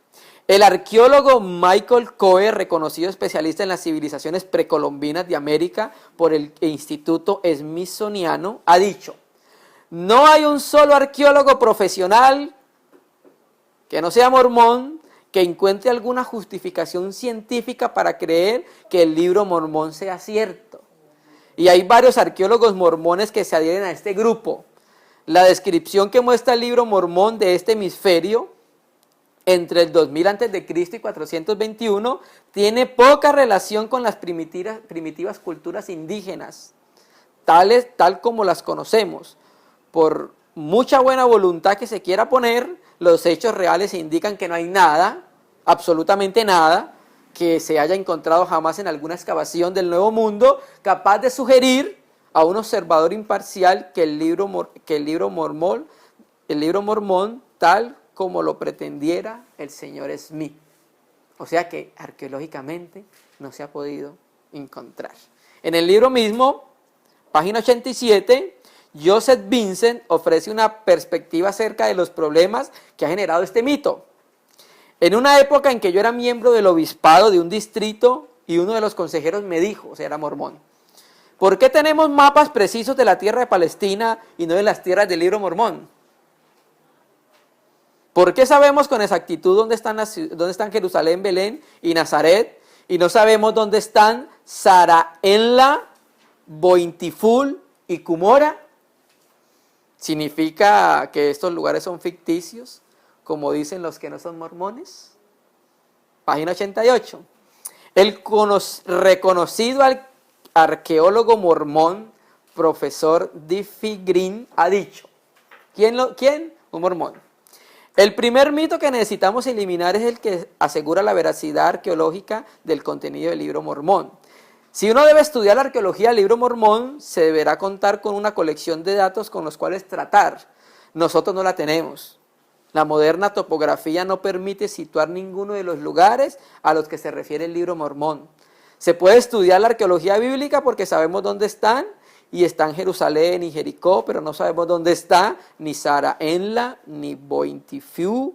El arqueólogo Michael Coe, reconocido especialista en las civilizaciones precolombinas de América por el Instituto Smithsoniano, ha dicho, no hay un solo arqueólogo profesional que no sea mormón que encuentre alguna justificación científica para creer que el libro mormón sea cierto. Y hay varios arqueólogos mormones que se adhieren a este grupo. La descripción que muestra el libro mormón de este hemisferio entre el 2000 a.C. y 421 tiene poca relación con las primitivas culturas indígenas, tal como las conocemos. Por mucha buena voluntad que se quiera poner, los hechos reales indican que no hay nada, absolutamente nada, que se haya encontrado jamás en alguna excavación del Nuevo Mundo, capaz de sugerir a un observador imparcial que el libro Mormón, tal como lo pretendiera el señor Smith. O sea que arqueológicamente no se ha podido encontrar. En el libro mismo, página 87, Joseph Vincent ofrece una perspectiva acerca de los problemas que ha generado este mito. En una época en que yo era miembro del obispado de un distrito y uno de los consejeros me dijo, o sea, era mormón, ¿por qué tenemos mapas precisos de la tierra de Palestina y no de las tierras del libro Mormón? ¿Por qué sabemos con exactitud dónde están Jerusalén, Belén y Nazaret y no sabemos dónde están Saraenla, Bointiful y Cumora? ¿Significa que estos lugares son ficticios, como dicen los que no son mormones? Página 88. El reconocido arqueólogo mormón, profesor Diffie Green, ha dicho, ¿quién? Un mormón. El primer mito que necesitamos eliminar es el que asegura la veracidad arqueológica del contenido del libro Mormón. Si uno debe estudiar la arqueología del libro Mormón, se deberá contar con una colección de datos con los cuales tratar. Nosotros no la tenemos. La moderna topografía no permite situar ninguno de los lugares a los que se refiere el libro Mormón. Se puede estudiar la arqueología bíblica porque sabemos dónde están, y están Jerusalén y Jericó, pero no sabemos dónde está ni Saraenla, ni Bointiful,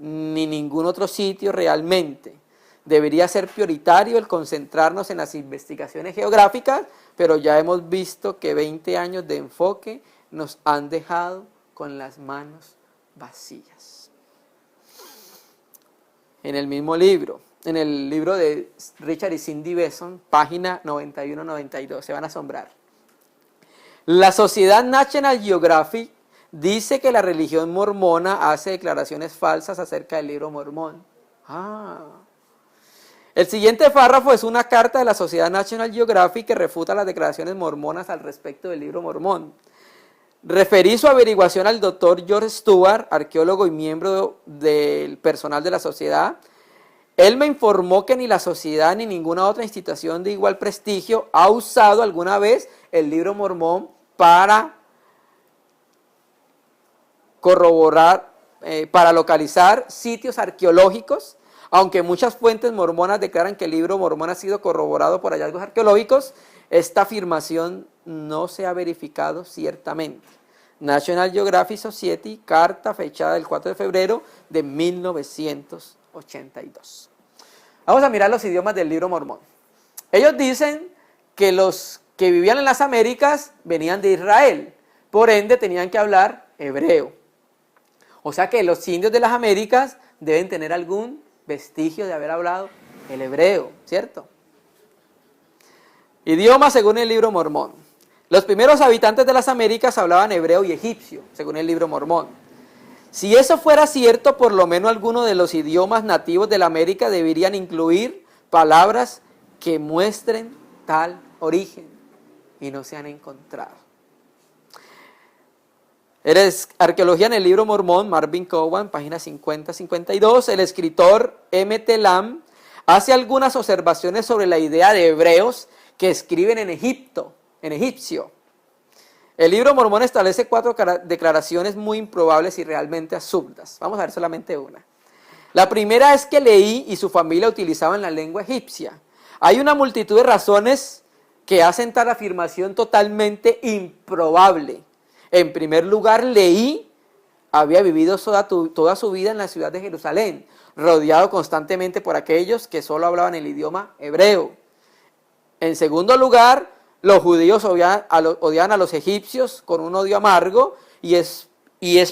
ni ningún otro sitio realmente. Debería ser prioritario el concentrarnos en las investigaciones geográficas, pero ya hemos visto que 20 años de enfoque nos han dejado con las manos vacías. En el mismo libro, en el libro de Richard y Cindy Besson, página 91-92, se van a asombrar. La Sociedad National Geographic dice que la religión mormona hace declaraciones falsas acerca del libro Mormón. El siguiente párrafo es una carta de la Sociedad National Geographic que refuta las declaraciones mormonas al respecto del libro Mormón. Referí su averiguación al doctor George Stewart, arqueólogo y miembro del personal de la sociedad. Él me informó que ni la sociedad ni ninguna otra institución de igual prestigio ha usado alguna vez el libro Mormón para corroborar, para localizar sitios arqueológicos, aunque muchas fuentes mormonas declaran que el libro Mormón ha sido corroborado por hallazgos arqueológicos. Esta afirmación no se ha verificado ciertamente. National Geographic Society, carta fechada el 4 de febrero de 1982. Vamos a mirar los idiomas del libro Mormón. Ellos dicen que los que vivían en las Américas venían de Israel, por ende tenían que hablar hebreo. O sea que los indios de las Américas deben tener algún vestigio de haber hablado el hebreo, ¿cierto? Idioma según el libro Mormón. Los primeros habitantes de las Américas hablaban hebreo y egipcio, según el libro Mormón. Si eso fuera cierto, por lo menos algunos de los idiomas nativos de la América deberían incluir palabras que muestren tal origen, y no se han encontrado. Arqueología en el libro Mormón, Marvin Cowan, página 50-52. El escritor M.T. Lamb hace algunas observaciones sobre la idea de hebreos que escriben en egipcio. El libro Mormón establece 4 declaraciones muy improbables y realmente absurdas. Vamos a ver solamente una. La primera es que Leí y su familia utilizaban la lengua egipcia. Hay una multitud de razones que hacen tal afirmación totalmente improbable. En primer lugar, Leí había vivido toda su vida en la ciudad de Jerusalén, rodeado constantemente por aquellos que solo hablaban el idioma hebreo. En segundo lugar, los judíos odiaban a los egipcios con un odio amargo, y es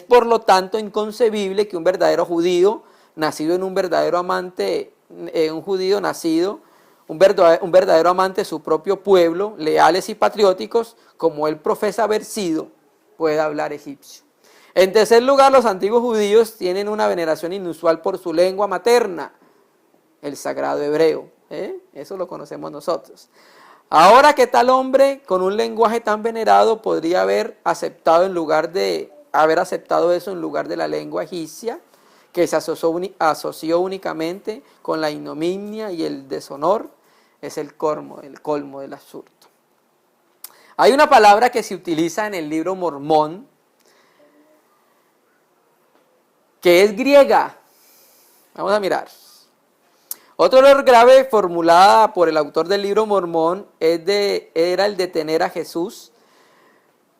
por lo tanto inconcebible que un verdadero judío, nacido en un verdadero amante, un verdadero amante de su propio pueblo, leales y patrióticos, como él profesa haber sido, pueda hablar egipcio. En tercer lugar, los antiguos judíos tienen una veneración inusual por su lengua materna, el sagrado hebreo. Eso lo conocemos nosotros. Ahora, ¿qué tal hombre con un lenguaje tan venerado podría haber aceptado en lugar de haber aceptado eso en lugar de la lengua egipcia, que se asoció únicamente con la ignominia y el deshonor, es el colmo del absurdo. Hay una palabra que se utiliza en el libro Mormón, que es griega. Vamos a mirar. Otro error grave formulada por el autor del libro Mormón era el de tener a Jesús,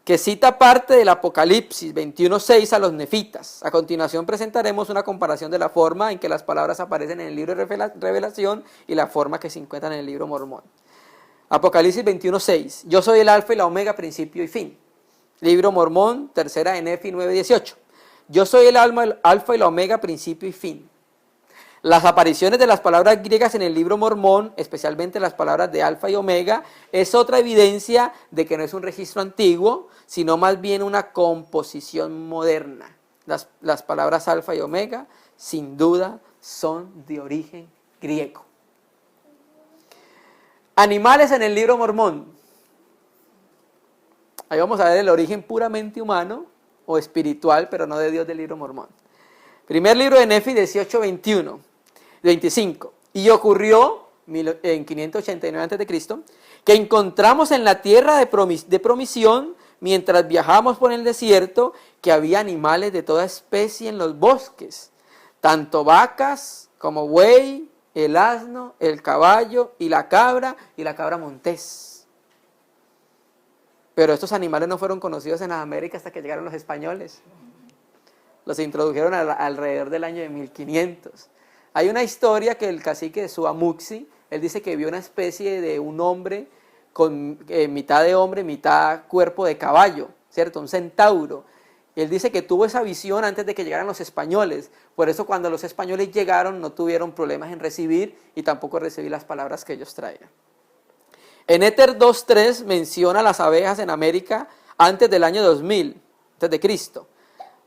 que cita parte del Apocalipsis 21:6 a los nefitas. A continuación presentaremos una comparación de la forma en que las palabras aparecen en el libro de Revelación y la forma que se encuentran en el libro Mormón. Apocalipsis 21:6. Yo soy el alfa y la omega, principio y fin. Libro Mormón, tercera de Nefi 9:18. Yo soy el alfa y la omega, principio y fin. Las apariciones de las palabras griegas en el libro Mormón, especialmente las palabras de alfa y omega, es otra evidencia de que no es un registro antiguo, sino más bien una composición moderna. Las palabras alfa y omega, sin duda, son de origen griego. Animales en el libro Mormón. Ahí vamos a ver el origen puramente humano o espiritual, pero no de Dios del libro Mormón. Primer libro de Nefi 18:25. Y ocurrió en 589 a.C. que encontramos en la tierra de promisión, mientras viajamos por el desierto, que había animales de toda especie en los bosques, tanto vacas como buey, el asno, el caballo y la cabra montés. Pero estos animales no fueron conocidos en las Américas hasta que llegaron los españoles. Los introdujeron alrededor del año de 1500. Hay una historia que el cacique de Suamuxi, él dice que vio una especie de un hombre con mitad de hombre, mitad cuerpo de caballo, ¿cierto? Un centauro. Él dice que tuvo esa visión antes de que llegaran los españoles. Por eso cuando los españoles llegaron no tuvieron problemas en recibir y tampoco recibir las palabras que ellos traían. En Éter 2:3 menciona las abejas en América antes del año 2000, antes de Cristo.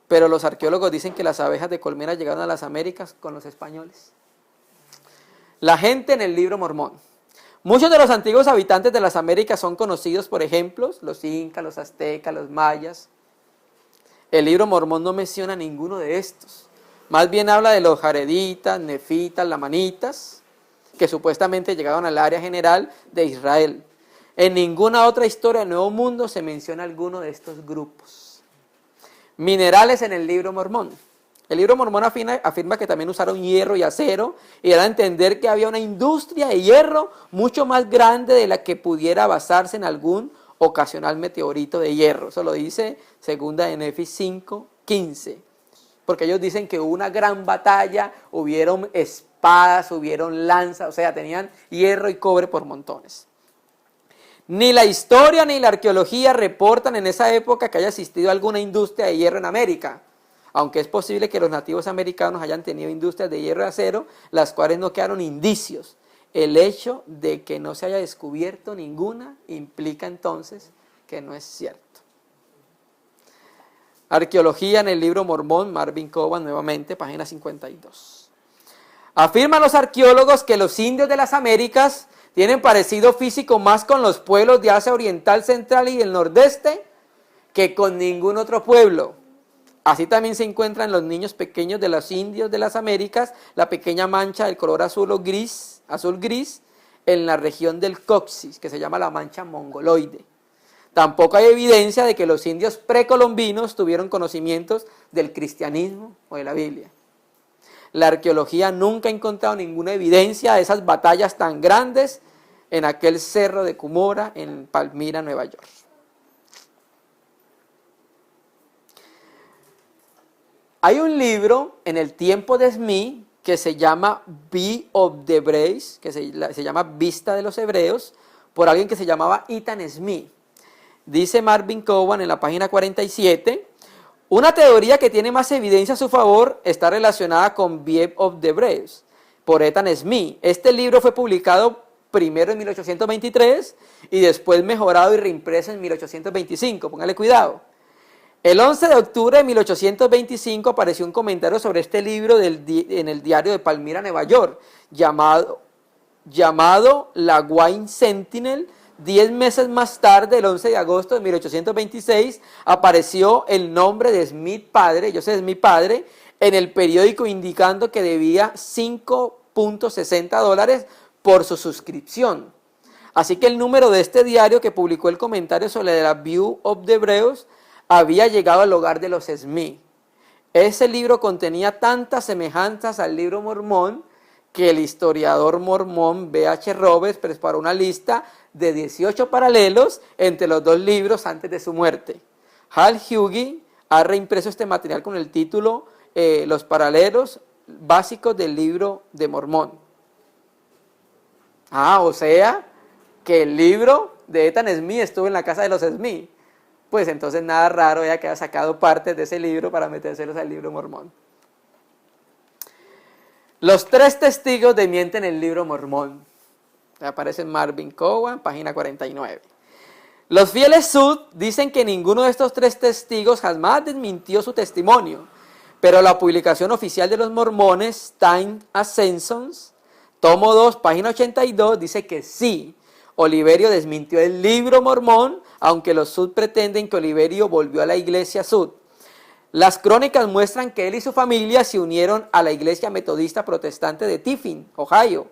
Pero los arqueólogos dicen que las abejas de colmena llegaron a las Américas con los españoles. La gente en el libro Mormón. Muchos de los antiguos habitantes de las Américas son conocidos por ejemplos, los incas, los aztecas, los mayas. El libro Mormón no menciona a ninguno de estos. Más bien habla de los jareditas, nefitas, lamanitas, que supuestamente llegaron al área general de Israel. En ninguna otra historia del Nuevo Mundo se menciona alguno de estos grupos. Minerales en el libro Mormón. El libro Mormón afirma que también usaron hierro y acero y da a entender que había una industria de hierro mucho más grande de la que pudiera basarse en algún ocasional meteorito de hierro. Eso lo dice segunda de Nefi 5:15. Porque ellos dicen que hubo una gran batalla, hubieron espadas, hubieron lanzas, o sea, tenían hierro y cobre por montones. Ni la historia ni la arqueología reportan en esa época que haya existido alguna industria de hierro en América, aunque es posible que los nativos americanos hayan tenido industrias de hierro y acero, las cuales no quedaron indicios. El hecho de que no se haya descubierto ninguna implica entonces que no es cierto. Arqueología en el libro Mormón, Marvin Coban, nuevamente, página 52. Afirman los arqueólogos que los indios de las Américas tienen parecido físico más con los pueblos de Asia Oriental, Central y del Nordeste que con ningún otro pueblo. Así también se encuentran los niños pequeños de los indios de las Américas, la pequeña mancha del color azul gris, en la región del coxis, que se llama la mancha mongoloide. Tampoco hay evidencia de que los indios precolombinos tuvieron conocimientos del cristianismo o de la Biblia. La arqueología nunca ha encontrado ninguna evidencia de esas batallas tan grandes en aquel cerro de Cumorah, en Palmira, Nueva York. Hay un libro en el tiempo de Smith que se llama View of the Hebrews, que se llama Vista de los Hebreos, por alguien que se llamaba Ethan Smith. Dice Marvin Coban en la página 47, una teoría que tiene más evidencia a su favor está relacionada con View of the Hebrews, por Ethan Smith. Este libro fue publicado primero en 1823 y después mejorado y reimpreso en 1825, póngale cuidado. El 11 de octubre de 1825 apareció un comentario sobre este libro en el diario de Palmira, Nueva York, llamado La Wine Sentinel, 10 meses más tarde, el 11 de agosto de 1826, apareció el nombre de Smith padre, Joseph Smith padre, en el periódico indicando que debía $5.60 por su suscripción. Así que el número de este diario que publicó el comentario sobre la View of the Hebrews había llegado al hogar de los Smith. Ese libro contenía tantas semejanzas al libro mormón que el historiador mormón B.H. Roberts preparó una lista de 18 paralelos entre los dos libros antes de su muerte. Hal Hughey ha reimpreso este material con el título Los paralelos básicos del libro de Mormón. O sea que el libro de Ethan Smith estuvo en la casa de los Smith. Pues entonces nada raro ya que haya sacado partes de ese libro para metérselos al libro mormón. Los 3 testigos desmienten el libro mormón. Aparece en Marvin Cowan, página 49. Los fieles Sud dicen que ninguno de estos 3 testigos jamás desmintió su testimonio, pero la publicación oficial de los mormones, Time Ascensions, tomo 2, página 82, dice que sí, Oliverio desmintió el libro mormón, aunque los Sud pretenden que Oliverio volvió a la iglesia Sud. Las crónicas muestran que él y su familia se unieron a la iglesia metodista protestante de Tiffin, Ohio,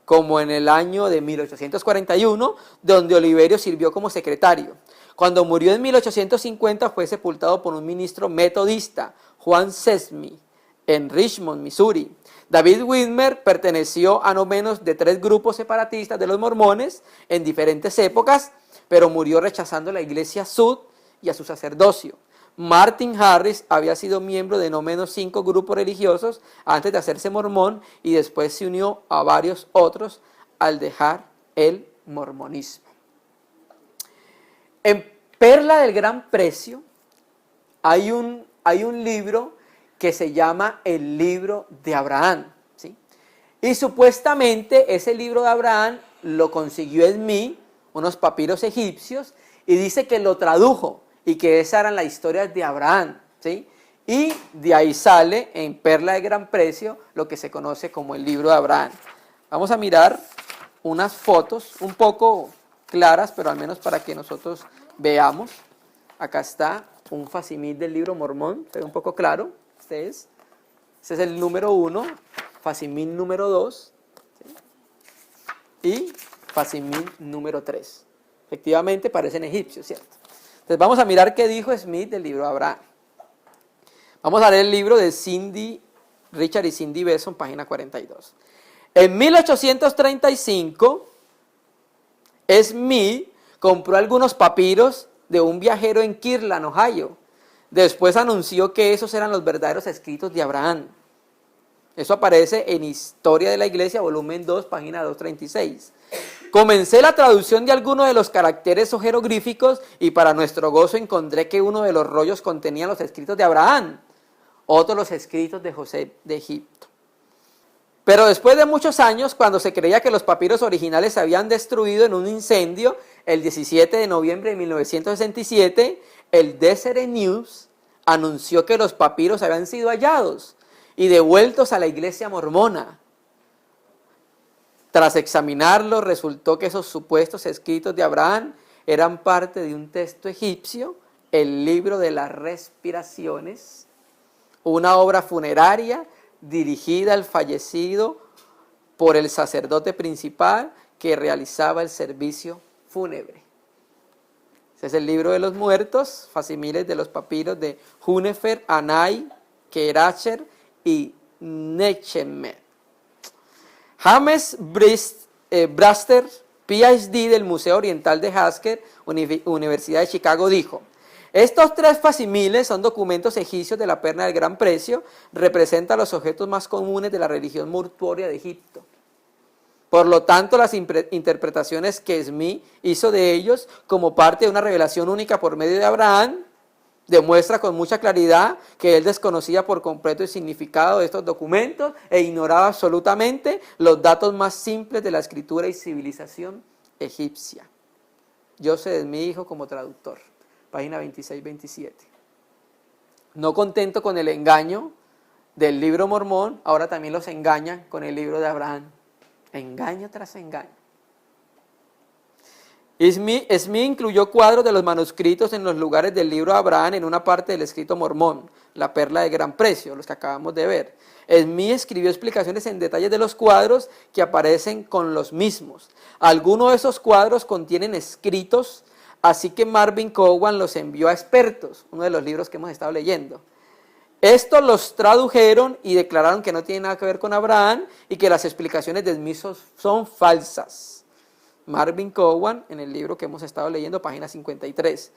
como en el año de 1841, donde Oliverio sirvió como secretario. Cuando murió en 1850 fue sepultado por un ministro metodista, Juan Sesmi, en Richmond, Missouri. David Whitmer perteneció a no menos de 3 grupos separatistas de los mormones en diferentes épocas, pero murió rechazando la iglesia Sud y a su sacerdocio. Martin Harris había sido miembro de no menos 5 grupos religiosos antes de hacerse mormón y después se unió a varios otros al dejar el mormonismo. En Perla del Gran Precio hay un libro que se llama el libro de Abraham, ¿sí? Y supuestamente ese libro de Abraham lo consiguió Smith, unos papiros egipcios, y dice que lo tradujo y que esas eran las historias de Abraham, ¿sí? Y de ahí sale en Perla de Gran Precio lo que se conoce como el libro de Abraham. Vamos a mirar unas fotos un poco claras, pero al menos para que nosotros veamos. Acá está un facsimil del libro mormón, se ve un poco claro. Este es el número 1, facsimil número 2, ¿sí? Y facsimil número 3. Efectivamente parecen egipcios, ¿cierto? Entonces vamos a mirar qué dijo Smith del libro de Abraham. Vamos a leer el libro de Richard y Cindy Besson, página 42. En 1835, Smith compró algunos papiros de un viajero en Kirtland, Ohio. Después anunció que esos eran los verdaderos escritos de Abraham. Eso aparece en Historia de la Iglesia, volumen 2, página 236. Comencé la traducción de algunos de los caracteres o jeroglíficos y para nuestro gozo encontré que uno de los rollos contenía los escritos de Abraham, otro los escritos de José de Egipto. Pero después de muchos años, cuando se creía que los papiros originales se habían destruido en un incendio, el 17 de noviembre de 1967, el Deseret News anunció que los papiros habían sido hallados y devueltos a la iglesia mormona. Tras examinarlos, resultó que esos supuestos escritos de Abraham eran parte de un texto egipcio, el libro de las respiraciones, una obra funeraria dirigida al fallecido por el sacerdote principal que realizaba el servicio fúnebre. Ese es el libro de los muertos, facsimiles de los papiros de Hunefer, Anai, Keracher y Nechemet. James Braster, PhD del Museo Oriental de Hasker, Universidad de Chicago, dijo: estos 3 facsimiles son documentos egipcios de la Perla del Gran Precio, representan los objetos más comunes de la religión mortuoria de Egipto. Por lo tanto, las interpretaciones que Smith hizo de ellos como parte de una revelación única por medio de Abraham, demuestra con mucha claridad que él desconocía por completo el significado de estos documentos e ignoraba absolutamente los datos más simples de la escritura y civilización egipcia. Joseph Smith dijo como traductor, página 26-27. No contento con el engaño del libro mormón, ahora también los engañan con el libro de Abraham. Engaño tras engaño. Smith incluyó cuadros de los manuscritos en los lugares del libro de Abraham en una parte del escrito mormón, la perla de gran precio, los que acabamos de ver. Smith escribió explicaciones en detalles de los cuadros que aparecen con los mismos. Algunos de esos cuadros contienen escritos, así que Marvin Cowan los envió a expertos, uno de los libros que hemos estado leyendo. Estos los tradujeron y declararon que no tienen nada que ver con Abraham y que las explicaciones de Smith son falsas. Marvin Cowan, en el libro que hemos estado leyendo, página 53.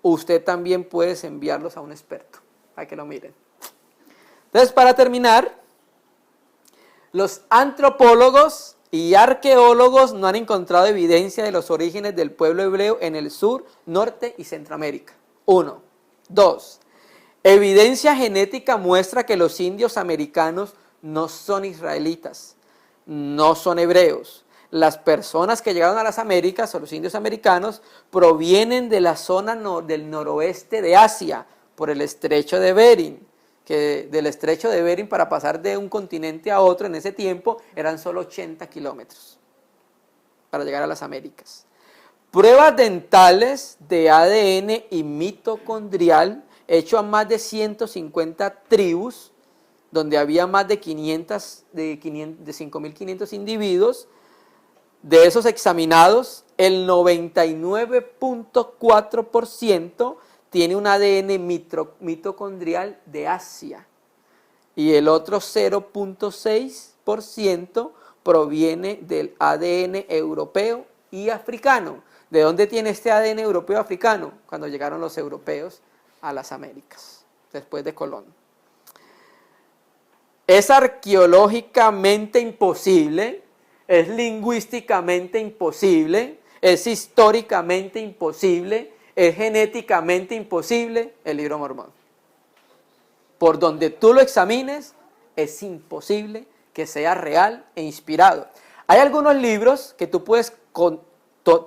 Usted también puede enviarlos a un experto, para que lo miren. Entonces, para terminar, los antropólogos y arqueólogos no han encontrado evidencia de los orígenes del pueblo hebreo en el sur, norte y Centroamérica. 1. 2. Evidencia genética muestra que los indios americanos no son israelitas, no son hebreos. Las personas que llegaron a las Américas, o los indios americanos, provienen de la zona del noroeste de Asia, por el estrecho de Bering, que del estrecho de Bering para pasar de un continente a otro en ese tiempo eran solo 80 kilómetros para llegar a las Américas. Pruebas dentales de ADN y mitocondrial hecho a más de 150 tribus, donde había más de 5.500 individuos. De esos examinados, el 99.4% tiene un ADN mitocondrial de Asia y el otro 0.6% proviene del ADN europeo y africano. ¿De dónde tiene este ADN europeo y africano? Cuando llegaron los europeos a las Américas, después de Colón. Es arqueológicamente imposible, es lingüísticamente imposible, es históricamente imposible, es genéticamente imposible el libro mormón. Por donde tú lo examines, es imposible que sea real e inspirado. Hay algunos libros que tú puedes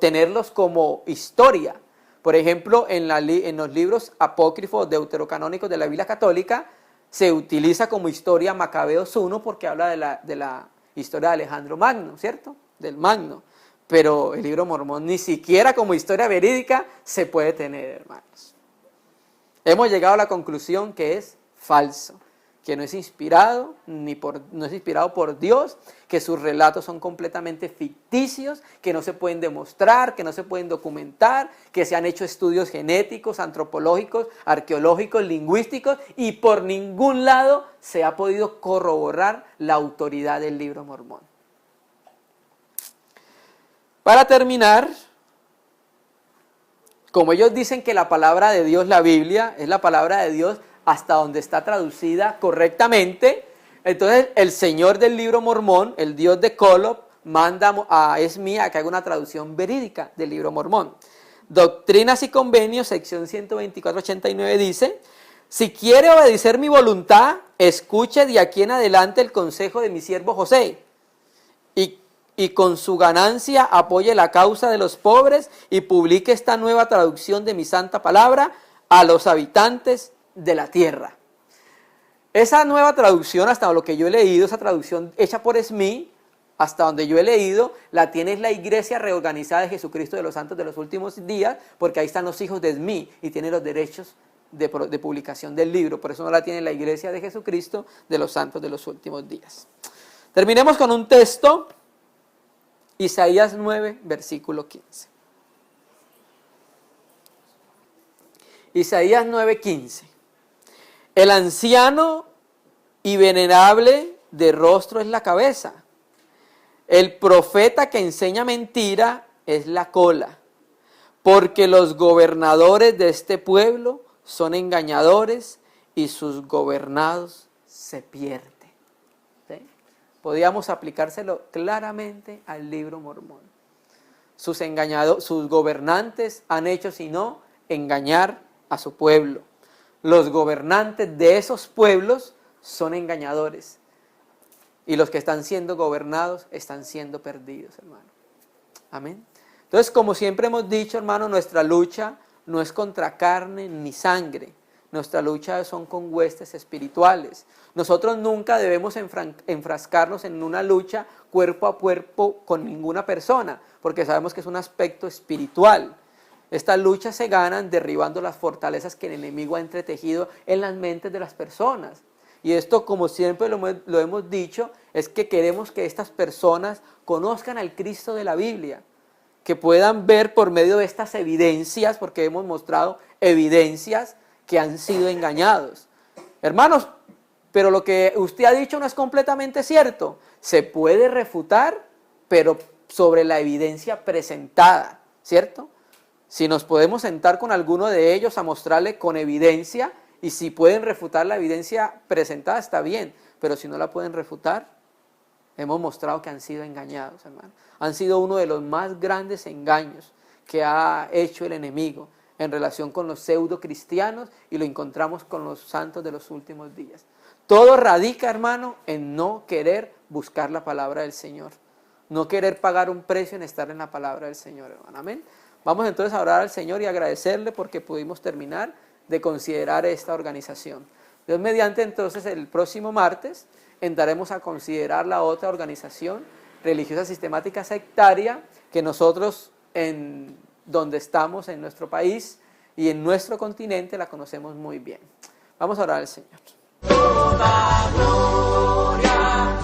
tenerlos como historia. Por ejemplo, en los libros apócrifos deuterocanónicos de la Biblia católica, se utiliza como historia Macabeos 1 porque habla de la historia de Alejandro Magno, ¿cierto? Del Magno. Pero el libro mormón ni siquiera como historia verídica se puede tener, hermanos. Hemos llegado a la conclusión que es falso, que no es inspirado, no es inspirado por Dios, que sus relatos son completamente ficticios, que no se pueden demostrar, que no se pueden documentar, que se han hecho estudios genéticos, antropológicos, arqueológicos, lingüísticos, y por ningún lado se ha podido corroborar la autoridad del libro mormón. Para terminar, como ellos dicen que la palabra de Dios, la Biblia, es la palabra de Dios hasta donde está traducida correctamente, entonces el Señor del libro mormón, el Dios de Kolob, manda a Smith a que haga una traducción verídica del libro mormón. Doctrinas y Convenios, sección 124-89 dice: si quiere obedecer mi voluntad, escuche de aquí en adelante el consejo de mi siervo José, y con su ganancia apoye la causa de los pobres y publique esta nueva traducción de mi santa palabra a los habitantes de la tierra. Esa nueva traducción, hasta lo que yo he leído, esa traducción hecha por Smith, hasta donde yo he leído, la tiene la Iglesia Reorganizada de Jesucristo de los Santos de los Últimos Días, porque ahí están los hijos de Smith y tiene los derechos de publicación del libro. Por eso no la tiene la Iglesia de Jesucristo de los Santos de los Últimos Días. Terminemos con un texto, Isaías 9, versículo 15. Isaías 9, 15. El anciano y venerable de rostro es la cabeza. El profeta que enseña mentira es la cola. Porque los gobernadores de este pueblo son engañadores y sus gobernados se pierden. ¿Sí? Podríamos aplicárselo claramente al libro mormón. Sus gobernantes han hecho sino engañar a su pueblo. Los gobernantes de esos pueblos son engañadores. Y los que están siendo gobernados están siendo perdidos, hermano. Amén. Entonces, como siempre hemos dicho, hermano, nuestra lucha no es contra carne ni sangre. nuestra lucha son con huestes espirituales. Nosotros nunca debemos enfrascarnos en una lucha cuerpo a cuerpo con ninguna persona, porque sabemos que es un aspecto espiritual. Estas luchas se ganan derribando las fortalezas que el enemigo ha entretejido en las mentes de las personas. Y esto, como siempre lo hemos dicho, es que queremos que estas personas conozcan al Cristo de la Biblia, que puedan ver por medio de estas evidencias, porque hemos mostrado evidencias que han sido engañados. Hermanos, pero lo que usted ha dicho no es completamente cierto. Se puede refutar, pero sobre la evidencia presentada, ¿cierto? Si nos podemos sentar con alguno de ellos a mostrarle con evidencia, y si pueden refutar la evidencia presentada, está bien, pero si no la pueden refutar, hemos mostrado que han sido engañados, hermano. Han sido uno de los más grandes engaños que ha hecho el enemigo en relación con los pseudo cristianos, y lo encontramos con los santos de los últimos días. Todo radica, hermano, en no querer buscar la palabra del Señor, no querer pagar un precio en estar en la palabra del Señor, hermano. Amén. Vamos entonces a orar al Señor y agradecerle porque pudimos terminar de considerar esta organización. Dios mediante, entonces, el próximo martes entraremos a considerar la otra organización religiosa sistemática sectaria que nosotros, en donde estamos, en nuestro país y en nuestro continente, la conocemos muy bien. Vamos a orar al Señor. Toda gloria,